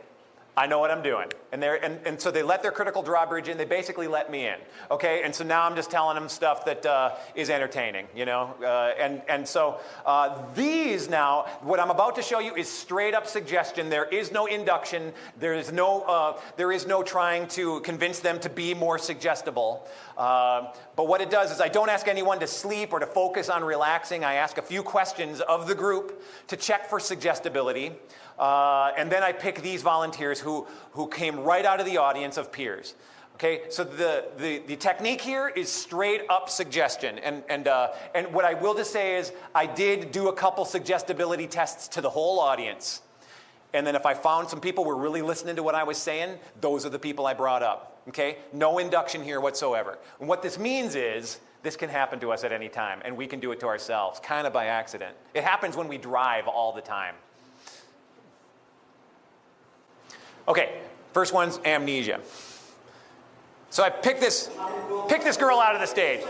I know what I'm doing. And so they let their critical drawbridge in. They basically let me in. Okay? And so now I'm just telling them stuff that is entertaining, And so these now, what I'm about to show you is straight up suggestion. There is no induction. There is no trying to convince them to be more suggestible. But what it does is I don't ask anyone to sleep or to focus on relaxing. I ask a few questions of the group to check for suggestibility. And then I pick these volunteers who came right out of the audience of peers. Okay, so the technique here is straight up suggestion. And what I will just say is I did do a couple suggestibility tests to the whole audience. And then if I found some people were really listening to what I was saying, those are the people I brought up. Okay, no induction here whatsoever. And what this means is this can happen to us at any time, and we can do it to ourselves, kind of by accident. It happens when we drive all the time. Okay, first one's amnesia. So I picked this girl out of the stage.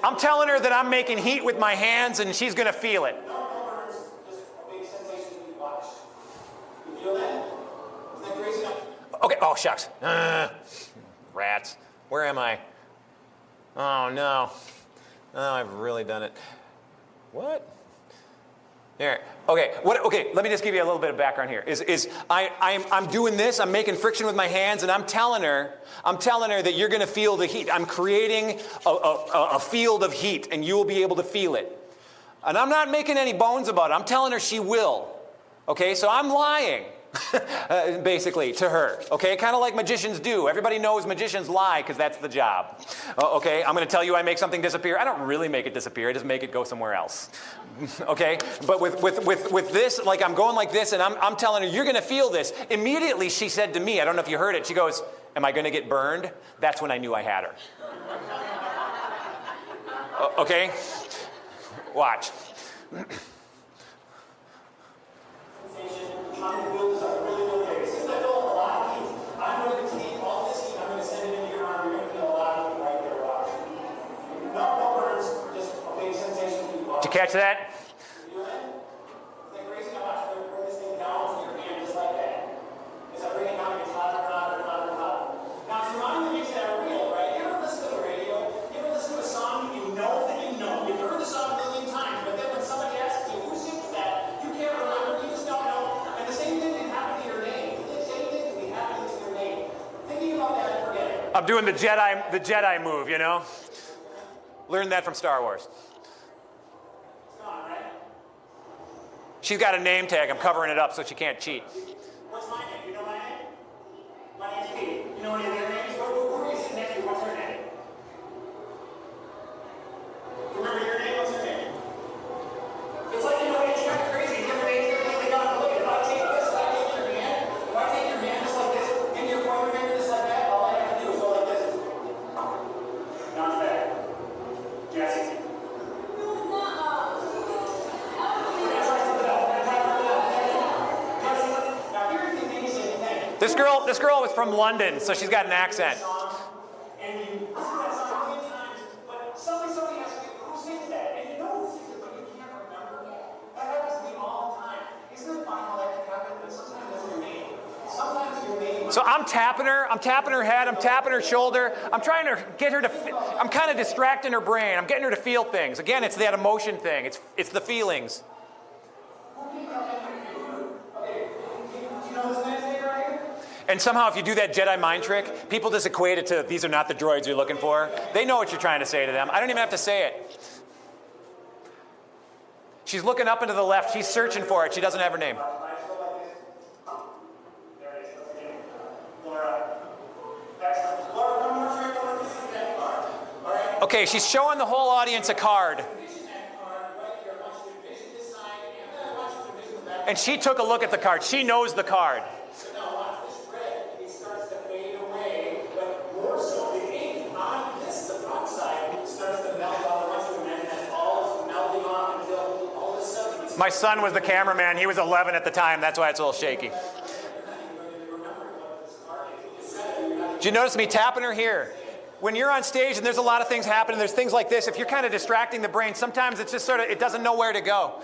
I'm telling her that I'm making heat with my hands and she's going to feel it. Okay, oh shucks. Rats. Where am I? Oh no. Oh, I've really done it. What? There. Okay. Okay. Let me just give you a little bit of background here. I'm doing this. I'm making friction with my hands, and I'm telling her that you're going to feel the heat. I'm creating a field of heat, and you will be able to feel it. And I'm not making any bones about it. I'm telling her she will. Okay. So I'm lying, basically, to her. Okay. Kind of like magicians do. Everybody knows magicians lie because that's the job. Okay. I'm going to tell you I make something disappear. I don't really make it disappear. I just make it go somewhere else. Okay, but with this, like I'm going like this, and I'm telling her you're going to feel this. Immediately, she said to me, I don't know if you heard it. She goes, "Am I going to get burned?" That's when I knew I had her. Okay, watch. Did you catch that? Thinking about that, forget it. I'm doing the Jedi move, you know? Learned that from Star Wars. She's got a name tag. I'm covering it up so she can't cheat. What's my name? You know my name? My name's Pete. You know any of their names? Who are you sitting next to? What's her name? Remember your name? What's her name? It's like, you know, it's kind of crazy. Different names, completely gone. Look, if I take this, if I take your hand, if I take your hand just like this, and your pointer finger just like that, all I have to do is go like this. Now it's back. Jesse. This girl was from London, so she's got an accent. And you listen to that song a million times, but somebody asks you, who sings that? And you know who sings it, but you can't remember that. That happens to me all the time. Isn't it funny how that can happen? But sometimes it's your name. Sometimes your name. So I'm tapping her head, I'm tapping her shoulder. I'm trying to get her to, I'm kind of distracting her brain. I'm getting her to feel things. Again, it's that emotion thing. It's the feelings. And somehow if you do that Jedi mind trick, people just equate it to these are not the droids you're looking for. They know what you're trying to say to them. I don't even have to say it. She's looking up and to the left. She's searching for it. She doesn't have her name. Okay, she's showing the whole audience a card. And she took a look at the card. She knows the card. My son was the cameraman. He was 11 at the time. That's why it's a little shaky. Did you notice me tapping her here? When you're on stage and there's a lot of things happening, there's things like this. If you're kind of distracting the brain, sometimes it's just sort of, it doesn't know where to go.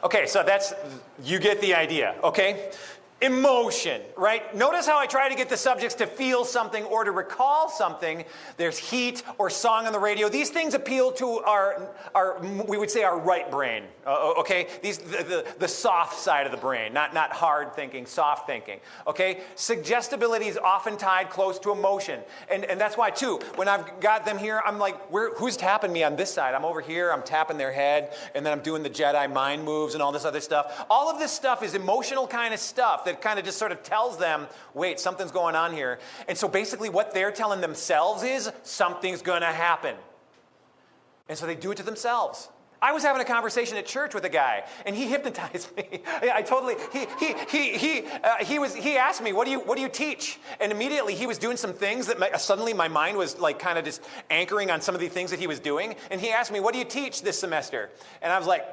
Okay, so you get the idea, okay? Emotion, right? Notice how I try to get the subjects to feel something or to recall something. There's heat or song on the radio. These things appeal to our we would say our right brain, okay? The soft side of the brain, not hard thinking, soft thinking, okay? Suggestibility is often tied close to emotion. And that's why, too, when I've got them here, I'm like, who's tapping me on this side? I'm over here, I'm tapping their head, and then I'm doing the Jedi mind moves and all this other stuff. All of this stuff is emotional kind of stuff that kind of just sort of tells them, wait, something's going on here. And so basically what they're telling themselves is something's going to happen. And so they do it to themselves. I was having a conversation at church with a guy, and he hypnotized me. He asked me, what do you teach? And immediately he was doing some things that suddenly my mind was like kind of just anchoring on some of the things that he was doing. And he asked me, what do you teach this semester? And I was like,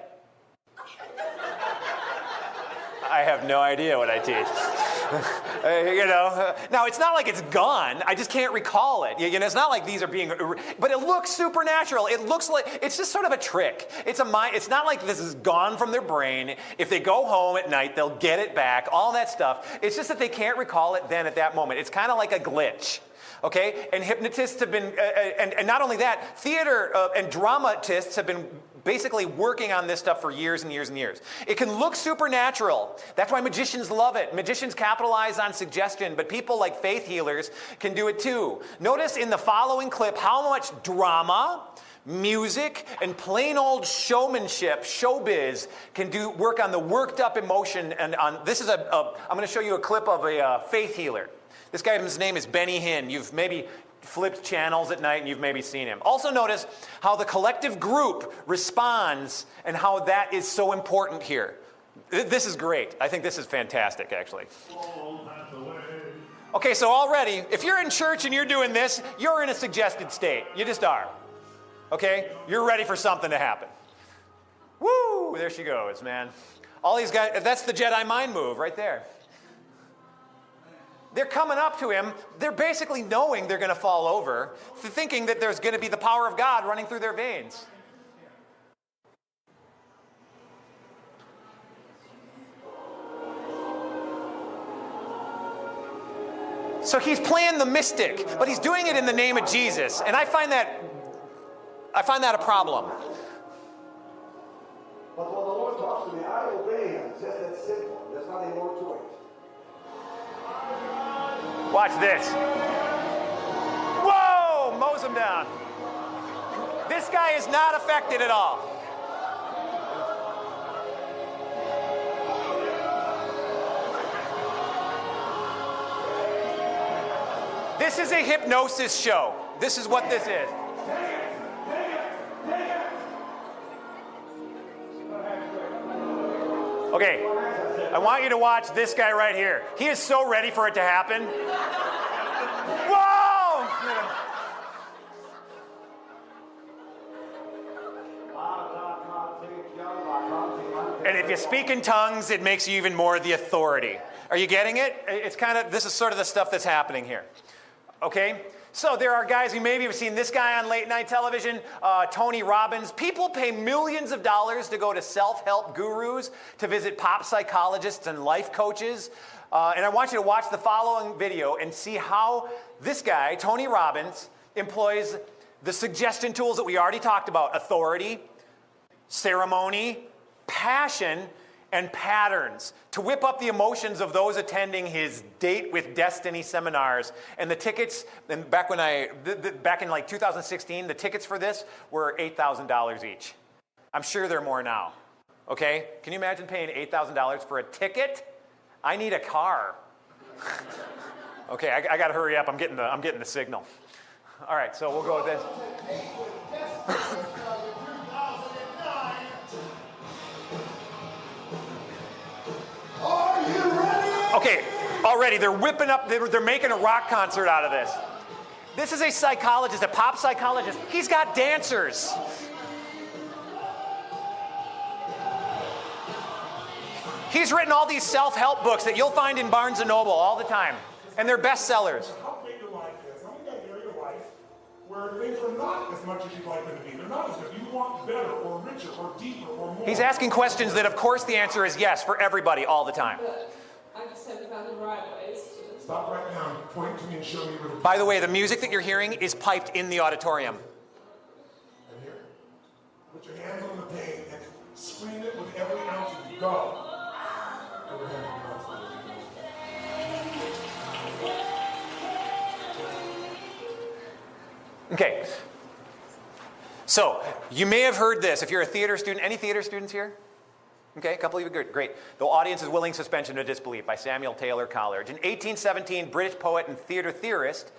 I have no idea what I teach. Now it's not like it's gone. I just can't recall it. It's not like these are being, but it looks supernatural. It looks like it's just sort of a trick. It's not like this is gone from their brain. If they go home at night, they'll get it back. All that stuff. It's just that they can't recall it then at that moment. It's kind of like a glitch. Okay, and hypnotists have been, and not only that, theater and dramatists have been basically working on this stuff for years and years and years. It can look supernatural. That's why magicians love it. Magicians capitalize on suggestion, but people like faith healers can do it too. Notice in the following clip how much drama, music, and plain old showmanship, showbiz, can work on the worked up emotion. And this is I'm going to show you a clip of a faith healer. This guy's name is Benny Hinn. You've maybe flipped channels at night and you've maybe seen him. Also notice how the collective group responds and how that is so important here. This is great. I think this is fantastic, actually. Okay, so already, if you're in church and you're doing this, you're in a suggested state. You just are. Okay? You're ready for something to happen. Woo! There she goes, man. All these guys, that's the Jedi mind move right there. They're coming up to him. They're basically knowing they're going to fall over, thinking that there's going to be the power of God running through their veins. So he's playing the mystic, but he's doing it in the name of Jesus. And I find that a problem. But when the Lord talks to me, I obey him. It's just that simple. There's not any more to it. Watch this. Whoa! Mows him down. This guy is not affected at all. This is a hypnosis show. This is what this is. Okay, I want you to watch this guy right here. He is so ready for it to happen. Whoa! And if you speak in tongues, it makes you even more the authority. Are you getting it? It's kind of, this is sort of the stuff that's happening here. Okay? So there are guys, you maybe have seen this guy on late night television, Tony Robbins. People pay millions of dollars to go to self-help gurus, to visit pop psychologists and life coaches. And I want you to watch the following video and see how this guy, Tony Robbins, employs the suggestion tools that we already talked about: authority, ceremony, passion, and patterns to whip up the emotions of those attending his Date with Destiny seminars. And the tickets, and back in like 2016, the tickets for this were $8,000 each. I'm sure they're more now. Okay? Can you imagine paying $8,000 for a ticket? I need a car. Okay, I got to hurry up. I'm getting the signal. All right, so we'll go with this. Okay, already they're whipping up, they're making a rock concert out of this. This is a psychologist, a pop psychologist. He's got dancers. He's written all these self-help books that you'll find in Barnes & Noble all the time, and they're bestsellers. How great your life is. How many guys are your life where things are not as much as you'd like them to be? They're not as good. You want better or richer or deeper or more. He's asking questions that, of course, the answer is yes for everybody all the time. I just haven't found the right ways to. Stop right now and point to me and show me where the... By the way, the music that you're hearing is piped in the auditorium. And here, put your hands on the pain and scream it with every ounce of you go. Put your hands on the ounce of you. Okay. So, you may have heard this. If you're a theater student, any theater students here? Okay, a couple of you, good, great. The Audience's Willing Suspension of Disbelief by Samuel Taylor Coleridge. In 1817, British poet and theater theorist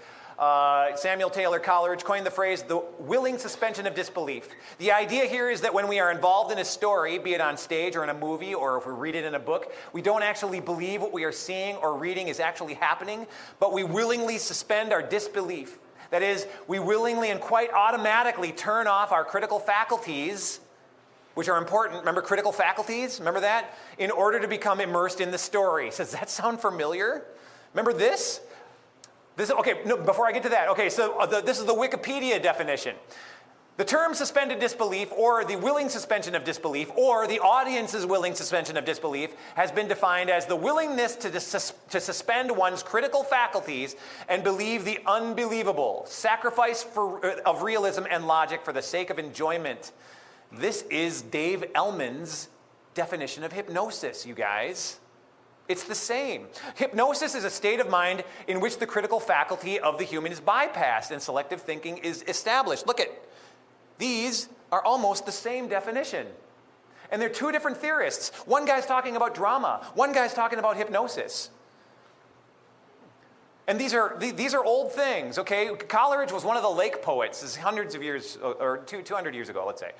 Samuel Taylor Coleridge coined the phrase, the willing suspension of disbelief. The idea here is that when we are involved in a story, be it on stage or in a movie, or if we read it in a book, we don't actually believe what we are seeing or reading is actually happening, but we willingly suspend our disbelief. That is, we willingly and quite automatically turn off our critical faculties, which are important. Remember critical faculties? Remember that? In order to become immersed in the story. Does that sound familiar? Remember this? Okay, no, before I get to that. Okay, so this is the Wikipedia definition. The term suspended disbelief, or the willing suspension of disbelief, or the audience's willing suspension of disbelief, has been defined as the willingness to suspend one's critical faculties and believe the unbelievable, sacrifice of realism and logic for the sake of enjoyment. This is Dave Ellman's definition of hypnosis, you guys. It's the same. Hypnosis is a state of mind in which the critical faculty of the human is bypassed and selective thinking is established. Look at these are almost the same definition. And they're two different theorists. One guy's talking about drama. One guy's talking about hypnosis. And these are old things, okay? Coleridge was one of the lake poets. This is hundreds of years, or 200 years ago, let's say.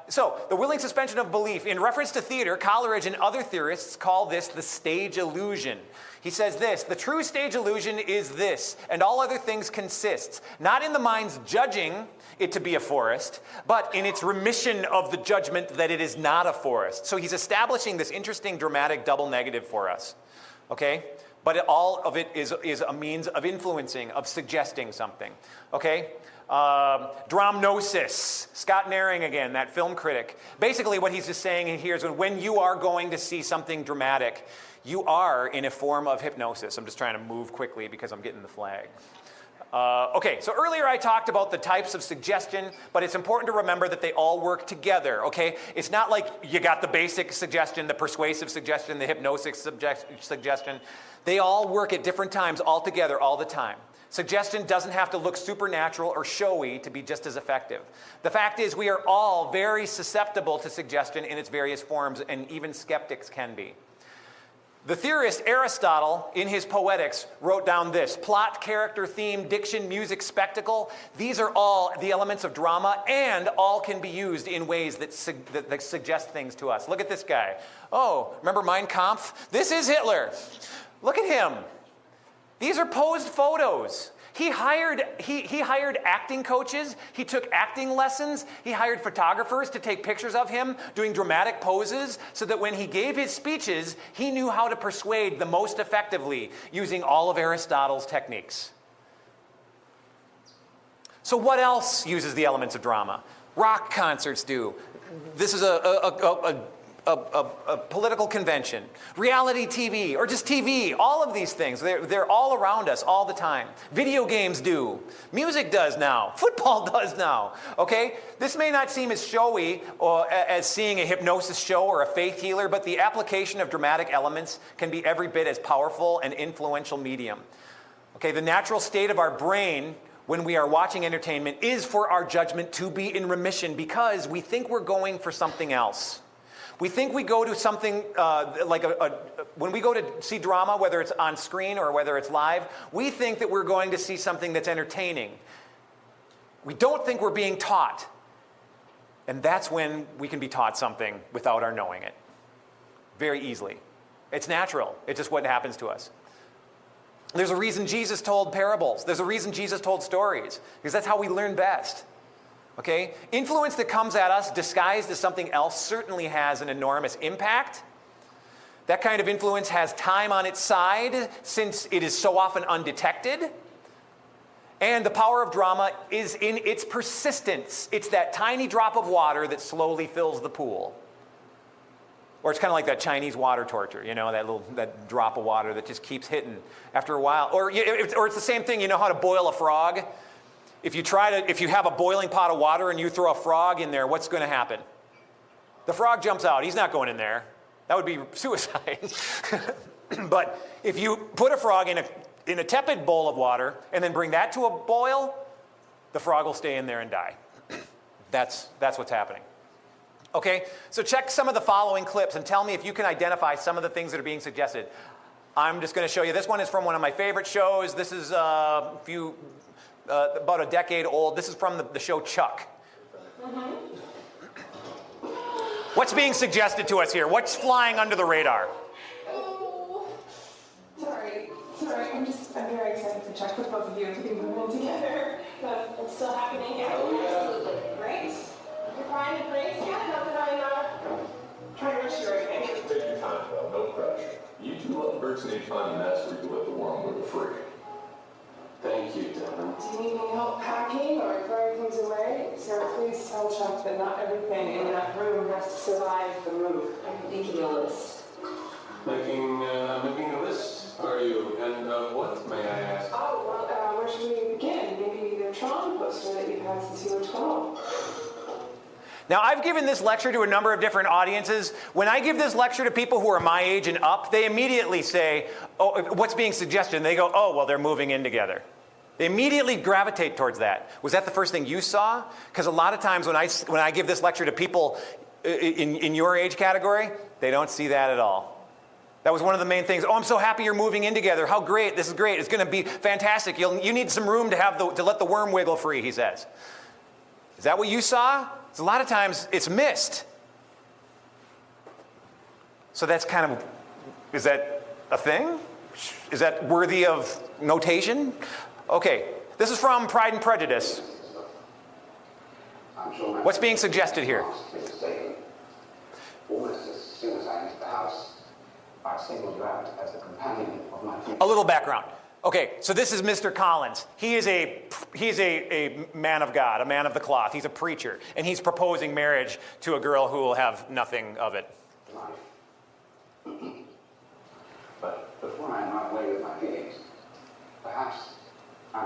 So the willing suspension of belief. In reference to theater, Coleridge and other theorists call this the stage illusion. He says this, the true stage illusion is this, and all other things consists, not in the mind's judging it to be a forest, but in its remission of the judgment that it is not a forest. So he's establishing this interesting dramatic double negative for us, okay? But all of it is a means of influencing, of suggesting something, okay? Dramnosis, Scott Naring again, that film critic. Basically what he's just saying here is when you are going to see something dramatic, you are in a form of hypnosis. I'm just trying to move quickly because I'm getting the flag. Okay, so earlier I talked about the types of suggestion, but it's important to remember that they all work together, okay? It's not like you got the basic suggestion, the persuasive suggestion, the hypnosis suggestion. They all work at different times all together all the time. Suggestion doesn't have to look supernatural or showy to be just as effective. The fact is we are all very susceptible to suggestion in its various forms, and even skeptics can be. The theorist Aristotle, in his Poetics, wrote down this: plot, character, theme, diction, music, spectacle. These are all the elements of drama, and all can be used in ways that suggest things to us. Look at this guy. Oh, remember Mein Kampf? This is Hitler. Look at him. These are posed photos. He hired acting coaches. He took acting lessons. He hired photographers to take pictures of him doing dramatic poses so that when he gave his speeches, he knew how to persuade the most effectively using all of Aristotle's techniques. So what else uses the elements of drama? Rock concerts do. This is a political convention, reality TV, or just TV, all of these things, they're all around us all the time. Video games do. Music does now. Football does now. Okay? This may not seem as showy or as seeing a hypnosis show or a faith healer, but the application of dramatic elements can be every bit as powerful and influential medium. Okay, the natural state of our brain when we are watching entertainment is for our judgment to be in remission because we think we're going for something else. We think we go to something when we go to see drama, whether it's on screen or whether it's live, we think that we're going to see something that's entertaining. We don't think we're being taught. And that's when we can be taught something without our knowing it. Very easily. It's natural. It's just what happens to us. There's a reason Jesus told parables. There's a reason Jesus told stories. Because that's how we learn best. Okay? Influence that comes at us disguised as something else certainly has an enormous impact. That kind of influence has time on its side since it is so often undetected. And the power of drama is in its persistence. It's that tiny drop of water that slowly fills the pool. Or it's kind of like that Chinese water torture, you know, that drop of water that just keeps hitting after a while. Or it's the same thing, you know how to boil a frog? If you have a boiling pot of water and you throw a frog in there, what's going to happen? The frog jumps out. He's not going in there. That would be suicide. But if you put a frog in a tepid bowl of water and then bring that to a boil, the frog will stay in there and die. That's what's happening. Okay, so check some of the following clips and tell me if you can identify some of the things that are being suggested. I'm just going to show you. This one is from one of my favorite shows. This is about a decade old. This is from the show Chuck. What's being suggested to us here? What's flying under the radar? Oh, sorry. I'm very excited for Chuck with both of you to be moving together. But it's still happening. Yeah, absolutely. Great. You're fine and great. Yeah, nothing trying to reach you right now. Take your time, though. No pressure. You two lovebirds anytime you mess with you let the worm with a freak. Thank you, Dylan. Do you need any help packing or throwing things away? Sarah, please tell Chuck that not everything in that room has to survive the move. I'm making a list. Making a list, are you? And what, may I ask? Oh, well, where should we begin? Maybe the Tron poster that you've had since you were 12. Now, I've given this lecture to a number of different audiences. When I give this lecture to people who are my age and up, they immediately say, oh, what's being suggested? And they go, oh, well, they're moving in together. They immediately gravitate towards that. Was that the first thing you saw? Because a lot of times when I give this lecture to people in your age category, they don't see that at all. That was one of the main things. Oh, I'm so happy you're moving in together. How great. This is great. It's going to be fantastic. You need some room to let the worm wiggle free, he says. Is that what you saw? A lot of times it's missed. So that's kind of, is that a thing? Is that worthy of notation? Okay, this is from Pride and Prejudice. What's being suggested here? Almost as soon as I entered the house, I singled you out as the companion of my future. A little background. Okay, so this is Mr. Collins. He is a man of God, a man of the cloth. He's a preacher, and he's proposing marriage to a girl who will have nothing of it.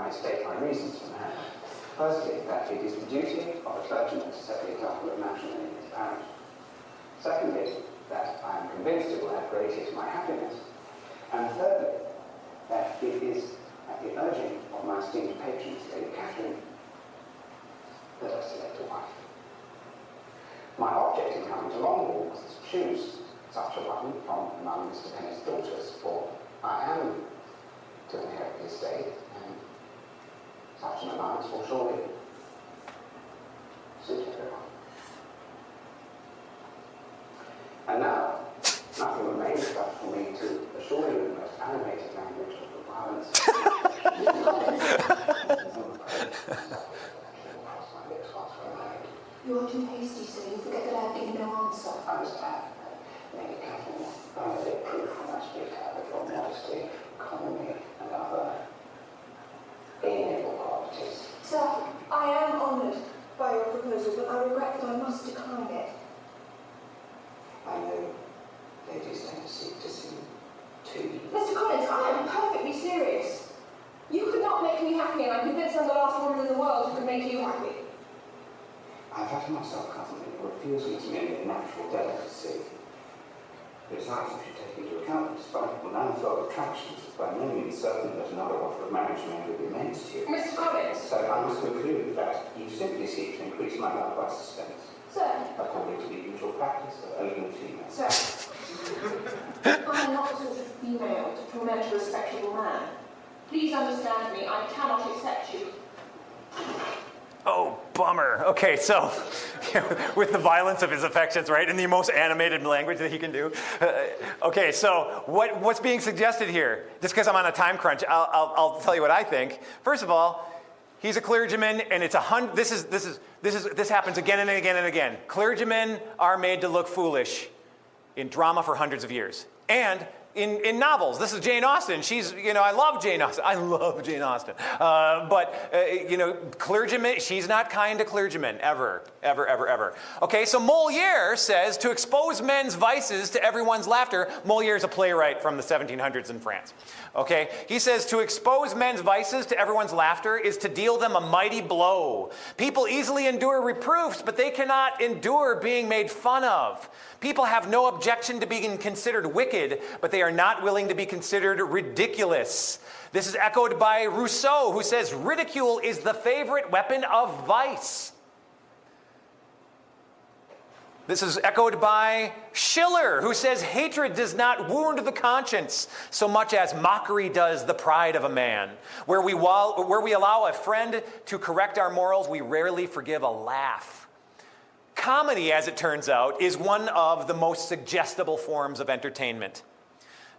I state my reasons for marriage. Firstly, that it is the duty of a clergyman to set the example of matrimony in his parish. Secondly, that I am convinced it will add greatly to my happiness. And thirdly, that it is at the urging of my esteemed patron, Lady Catherine, that I select a wife. My object in coming to Longbourn was to choose such a one from among Mr. Penny's daughters, for I am to inherit the estate, and such an alliance will surely suit everyone. And now, nothing remains but for me to assure you in the most animated language of the violence. You are too hasty, sir. You forget that I have given no answer. I understand. Lady Catherine, abundant proof when I speak of your modesty, economy, and other amiable qualities. Sir, I am honoured by your proposal, but I regret that I must decline it. I know ladies tend to seek to seem too... Mr. Collins, I am perfectly serious. You could not make me happy, and I'm convinced I'm the last woman in the world who could make you happy. I flatter myself, cousin, that your refusal is merely a natural delicacy. Besides, if you take into account the despite the manifold attractions, it's by no means certain that another offer of marriage may be made to you. Mr. Collins. So I must conclude that you simply seek to increase my love by suspense. Sir. According to the usual practice of elegant females. Sir. I am not the sort of female to torment a respectable man. Please understand me. I cannot accept you. Oh, bummer. Okay, so with the violence of his affections, right, in the most animated language that he can do. Okay, so what's being suggested here? Just because I'm on a time crunch, I'll tell you what I think. First of all, he's a clergyman, and it's this happens again and again and again. Clergymen are made to look foolish in drama for hundreds of years, and in novels. This is Jane Austen. She's, I love Jane Austen. I love Jane Austen. Clergymen, she's not kind to clergymen, ever, ever, ever, ever. Okay, so Moliere says to expose men's vices to everyone's laughter. Moliere is a playwright from the 1700s in France. Okay, he says to expose men's vices to everyone's laughter is to deal them a mighty blow. People easily endure reproofs, but they cannot endure being made fun of. People have no objection to being considered wicked, but they are not willing to be considered ridiculous. This is echoed by Rousseau, who says ridicule is the favorite weapon of vice. This is echoed by Schiller, who says hatred does not wound the conscience so much as mockery does the pride of a man. Where we allow a friend to correct our morals, we rarely forgive a laugh. Comedy, as it turns out, is one of the most suggestible forms of entertainment.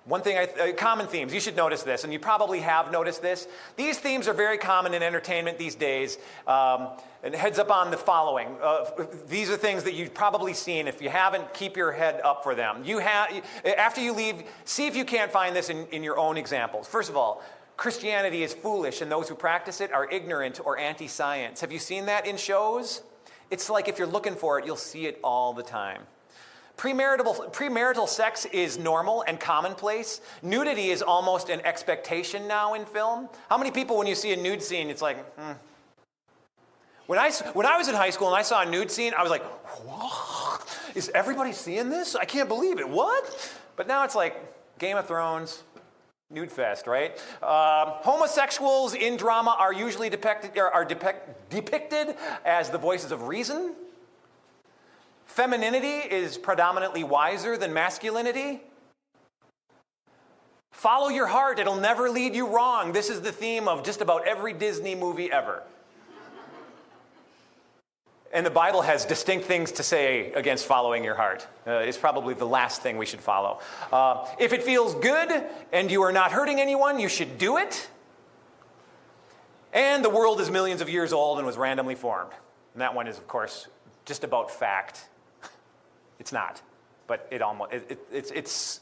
One thing, common themes, you should notice this, and you probably have noticed this. These themes are very common in entertainment these days. And heads up on the following. These are things that you've probably seen. If you haven't, keep your head up for them. After you leave, see if you can't find this in your own examples. First of all, Christianity is foolish, and those who practice it are ignorant or anti-science. Have you seen that in shows? It's like if you're looking for it, you'll see it all the time. Premarital sex is normal and commonplace. Nudity is almost an expectation now in film. How many people, when you see a nude scene, it's like, When I was in high school and I saw a nude scene, I was like, what? Is everybody seeing this? I can't believe it. What? But now it's like Game of Thrones, nude fest, right? Homosexuals in drama are usually depicted as the voices of reason. Femininity is predominantly wiser than masculinity. Follow your heart, it'll never lead you wrong. This is the theme of just about every Disney movie ever. And the Bible has distinct things to say against following your heart. It's probably the last thing we should follow. If it feels good and you are not hurting anyone, you should do it. And the world is millions of years old and was randomly formed. And that one is, of course, just about fact. It's not, but it's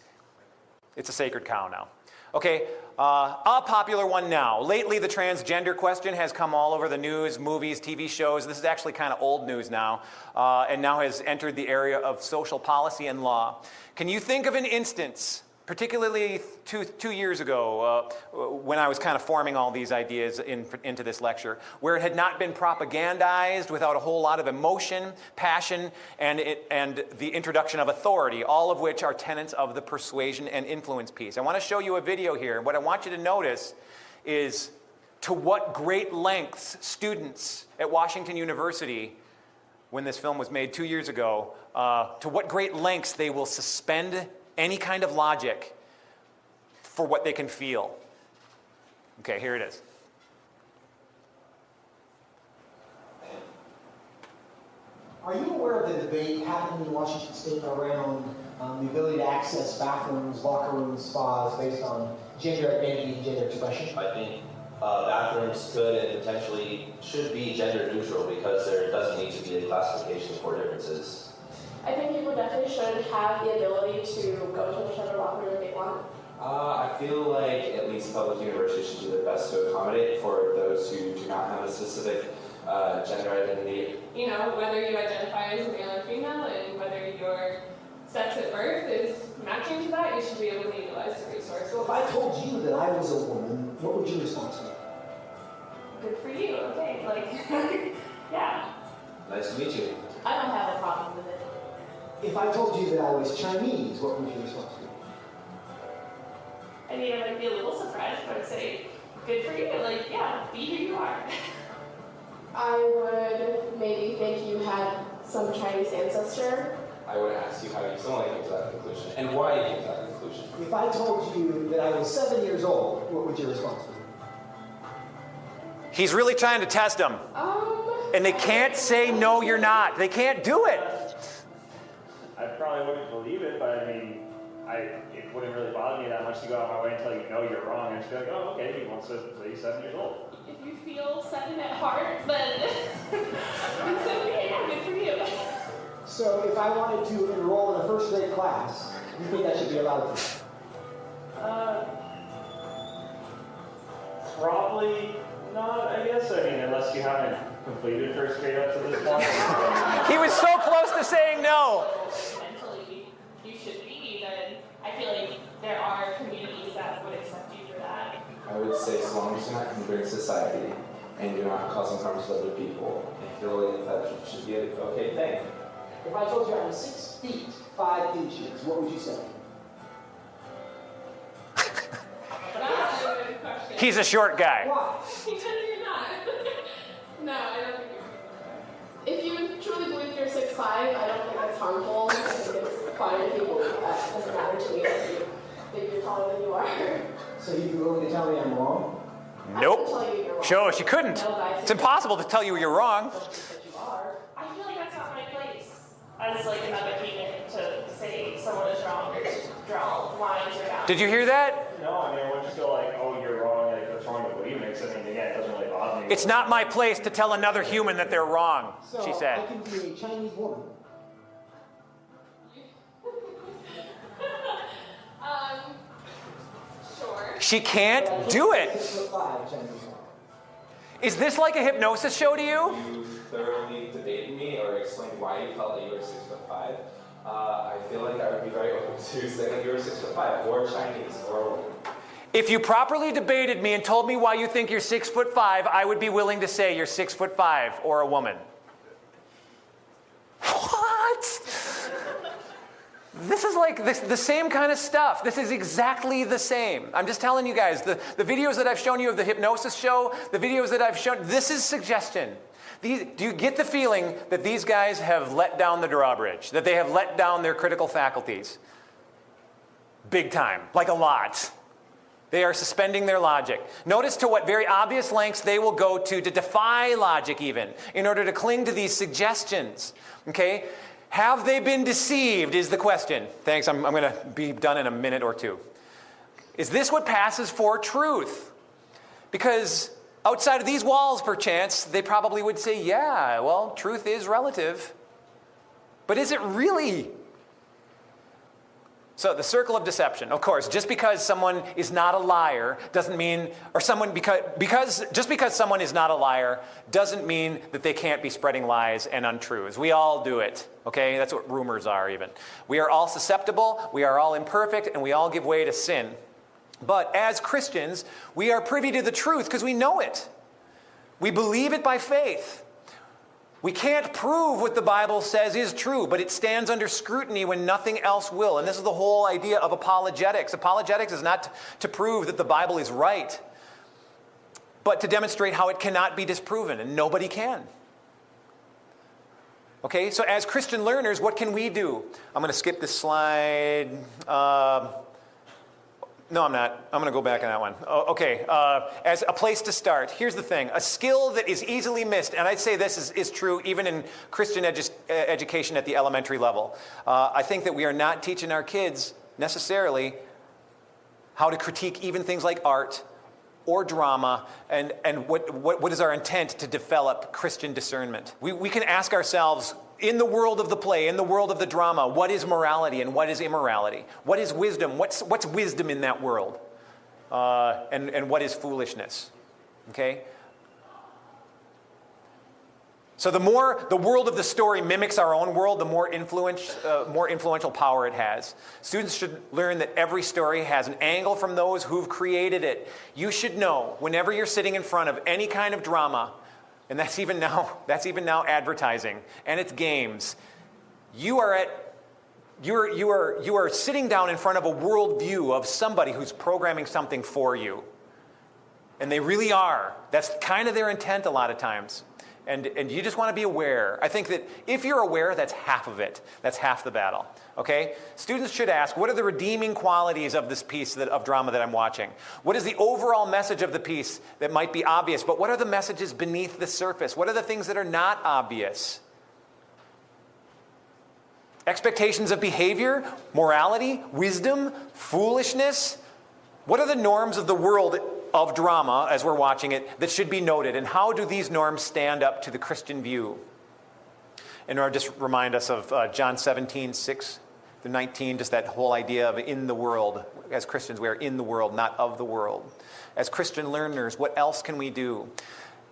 a sacred cow now. Okay, a popular one now. Lately, the transgender question has come all over the news, movies, TV shows. This is actually kind of old news now, and now has entered the area of social policy and law. Can you think of an instance particularly two years ago when I was kind of forming all these ideas into this lecture, where it had not been propagandized without a whole lot of emotion, passion, and the introduction of authority, all of which are tenets of the persuasion and influence piece. I want to show you a video here. What I want you to notice is to what great lengths students at Washington University, when this film was made 2 years ago, to what great lengths they will suspend any kind of logic for what they can feel. Okay, here it is. Are you aware of the debate happening in Washington State around the ability to access bathrooms, locker rooms, spas based on gender identity and gender expression? I think bathrooms could and potentially should be gender neutral because there doesn't need to be a classification for differences. I think people definitely should have the ability to go to whichever locker room they want. I feel like at least public universities should do their best to accommodate for those who do not have a specific gender identity. You know, whether you identify as male or female and whether your sex at birth is matching to that, you should be able to utilize the resources. So if I told you that I was a woman, what would your response be? Good for you, okay, like, yeah. Nice to meet you. I don't have a problem with it. If I told you that I was Chinese, what would your response be? I mean, I might be a little surprised, but I'd say, good for you, like, yeah, be who you are. I would maybe think you had some Chinese ancestor. I would ask you how you similarly came to that conclusion and why you came to that conclusion. If I told you that I was 7 years old, what would your response be? He's really trying to test them. And they can't say, no, you're not. They can't do it. I probably wouldn't believe it, but I mean, it wouldn't really bother me that much to go out my way and tell you, no, you're wrong. And just be like, oh, okay, he wants to say he's 7 years old. If you feel 7 at heart, then it's okay, yeah, good for you. So if I wanted to enroll in a first grade class, you think I should be allowed to? Probably not, I guess. I mean, unless you haven't completed first grade up to this point. He was so close to saying no. Mentally, you should be, then I feel like there are communities that would accept you for that. I would say as long as you're not hindering society and you're not causing harm to other people, I feel like that should be an okay thing. If I told you I was 6 feet 5 inches, what would you say? He's a short guy. Why? Because you're not. No, I don't think you're. If you truly believe you're 6'5", I don't think that's harmful. I think it's fine if people, that doesn't matter to me if you think you're taller than you are. So you'd be willing to tell me I'm wrong? Nope. Sure, she couldn't. It's impossible to tell you you're wrong. I feel like that's not my place as like another human to say someone is wrong or to draw lines around. Did you hear that? No, I mean, I wouldn't just go like, oh, you're wrong, like, what's wrong with what you make? So, I mean, again, it doesn't really bother me. It's not my place to tell another human that they're wrong, she said. I can be a Chinese woman. Sure. She can't do it. 6'5", Chinese woman. Is this like a hypnosis show to you? You thoroughly debated me or explained why you felt that you were 6'5". I feel like I would be very open to saying that you were 6'5", or Chinese, or a woman. If you properly debated me and told me why you think you're 6'5", I would be willing to say you're 6'5" or a woman. What? This is like the same kind of stuff. This is exactly the same. I'm just telling you guys, the videos that I've shown you of the hypnosis show, the videos that I've shown, this is suggestion. Do you get the feeling that these guys have let down the drawbridge, that they have let down their critical faculties? Big time, like a lot. They are suspending their logic. Notice to what very obvious lengths they will go to defy logic even, in order to cling to these suggestions. Okay? Have they been deceived is the question. Thanks, I'm going to be done in a minute or two. Is this what passes for truth? Because outside of these walls, perchance, they probably would say, yeah, well, truth is relative. But is it really? So the circle of deception, of course, just because someone is not a liar doesn't mean, or just because someone is not a liar doesn't mean that they can't be spreading lies and untruths. We all do it, okay? That's what rumors are even. We are all susceptible, we are all imperfect, and we all give way to sin. But as Christians, we are privy to the truth because we know it. We believe it by faith. We can't prove what the Bible says is true, but it stands under scrutiny when nothing else will. And this is the whole idea of apologetics. Apologetics is not to prove that the Bible is right, but to demonstrate how it cannot be disproven, and nobody can. Okay, so as Christian learners, what can we do? I'm going to skip this slide. No, I'm not. I'm going to go back on that one. Okay, as a place to start, here's the thing. A skill that is easily missed, and I'd say this is true even in Christian education at the elementary level. I think that we are not teaching our kids necessarily how to critique even things like art or drama, and what is our intent to develop Christian discernment. We can ask ourselves, in the world of the play, in the world of the drama, what is morality and what is immorality? What is wisdom? What's wisdom in that world? And what is foolishness? Okay? So the more the world of the story mimics our own world, the more influential power it has. Students should learn that every story has an angle from those who've created it. You should know, whenever you're sitting in front of any kind of drama, and that's even now advertising, and it's games, you are sitting down in front of a worldview of somebody who's programming something for you. And they really are. That's kind of their intent a lot of times. And you just want to be aware. I think that if you're aware, that's half of it. That's half the battle. Okay? Students should ask, what are the redeeming qualities of this piece of drama that I'm watching? What is the overall message of the piece that might be obvious, but what are the messages beneath the surface? What are the things that are not obvious? Expectations of behavior, morality, wisdom, foolishness. What are the norms of the world of drama as we're watching it that should be noted, and how do these norms stand up to the Christian view? And I'll just remind us of John 17:6-19, just that whole idea of in the world. As Christians, we are in the world, not of the world. As Christian learners, what else can we do?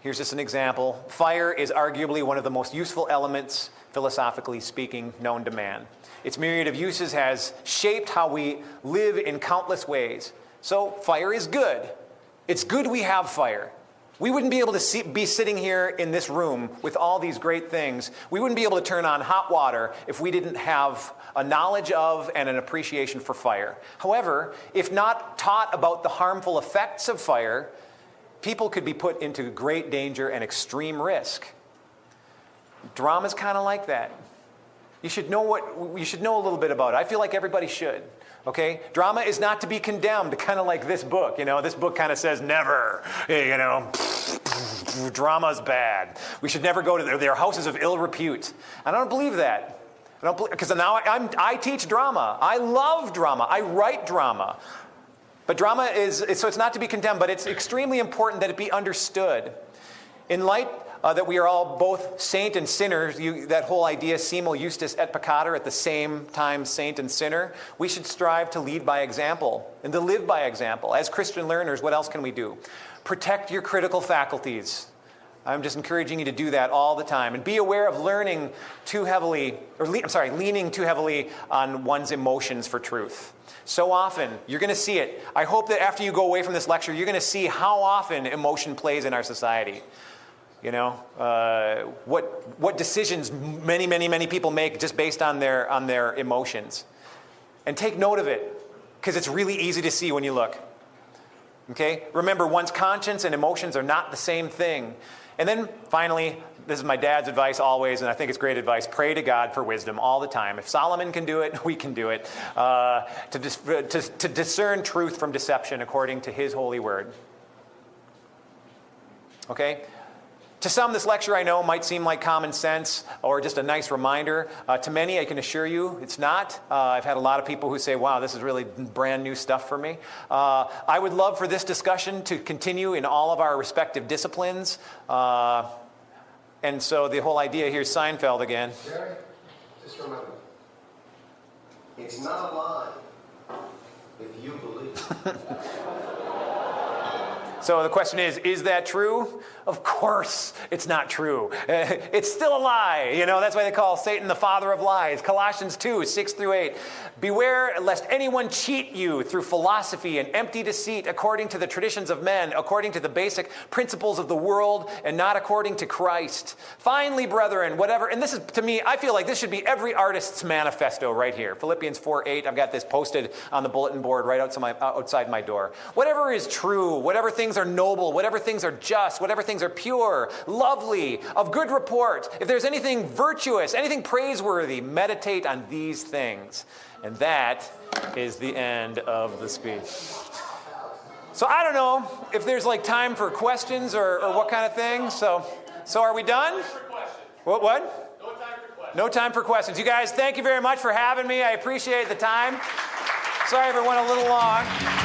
Here's just an example. Fire is arguably one of the most useful elements, philosophically speaking, known to man. Its myriad of uses has shaped how we live in countless ways. So fire is good. It's good we have fire. We wouldn't be able to be sitting here in this room with all these great things. We wouldn't be able to turn on hot water if we didn't have a knowledge of and an appreciation for fire. However, if not taught about the harmful effects of fire, people could be put into great danger and extreme risk. Drama's kind of like that. You should know a little bit about it. I feel like everybody should. Okay? Drama is not to be condemned, kind of like this book. You know, this book kind of says never, you know, drama's bad. We should never go to their houses of ill repute. I don't believe that. Because now I teach drama. I love drama. I write drama. But drama so it's not to be condemned, but it's extremely important that it be understood. In light that we are all both saint and sinner, that whole idea, simul justus et peccator, at the same time saint and sinner, we should strive to lead by example and to live by example. As Christian learners, what else can we do? Protect your critical faculties. I'm just encouraging you to do that all the time. And be aware of leaning too heavily on one's emotions for truth. So often, you're going to see it. I hope that after you go away from this lecture, you're going to see how often emotion plays in our society. You know, what decisions many people make just based on their emotions. And take note of it, because it's really easy to see when you look. Okay? Remember, one's conscience and emotions are not the same thing. And then finally, this is my dad's advice always, and I think it's great advice, pray to God for wisdom all the time. If Solomon can do it, we can do it. To discern truth from deception according to his holy word. Okay? To some, this lecture, I know, might seem like common sense or just a nice reminder. To many, I can assure you, it's not. I've had a lot of people who say, wow, this is really brand new stuff for me. I would love for this discussion to continue in all of our respective disciplines. And so the whole idea here is Seinfeld again. Jerry, just remember, it's not a lie if you believe. So the question is that true? Of course it's not true. It's still a lie. That's why they call Satan the father of lies. Colossians 2, 6 through 8. Beware lest anyone cheat you through philosophy and empty deceit according to the traditions of men, according to the basic principles of the world, and not according to Christ. Finally, brethren, whatever, and this is, to me, I feel like this should be every artist's manifesto right here. Philippians 4:8, I've got this posted on the bulletin board right outside my door. Whatever is true, whatever things are noble, whatever things are just, whatever things are pure, lovely, of good report, if there's anything virtuous, anything praiseworthy, meditate on these things. And that is the end of the speech. So I don't know if there's time for questions or what kind of thing. So are we done? What? No time for questions. No time for questions. You guys, thank you very much for having me. I appreciate the time. Sorry if it went a little long.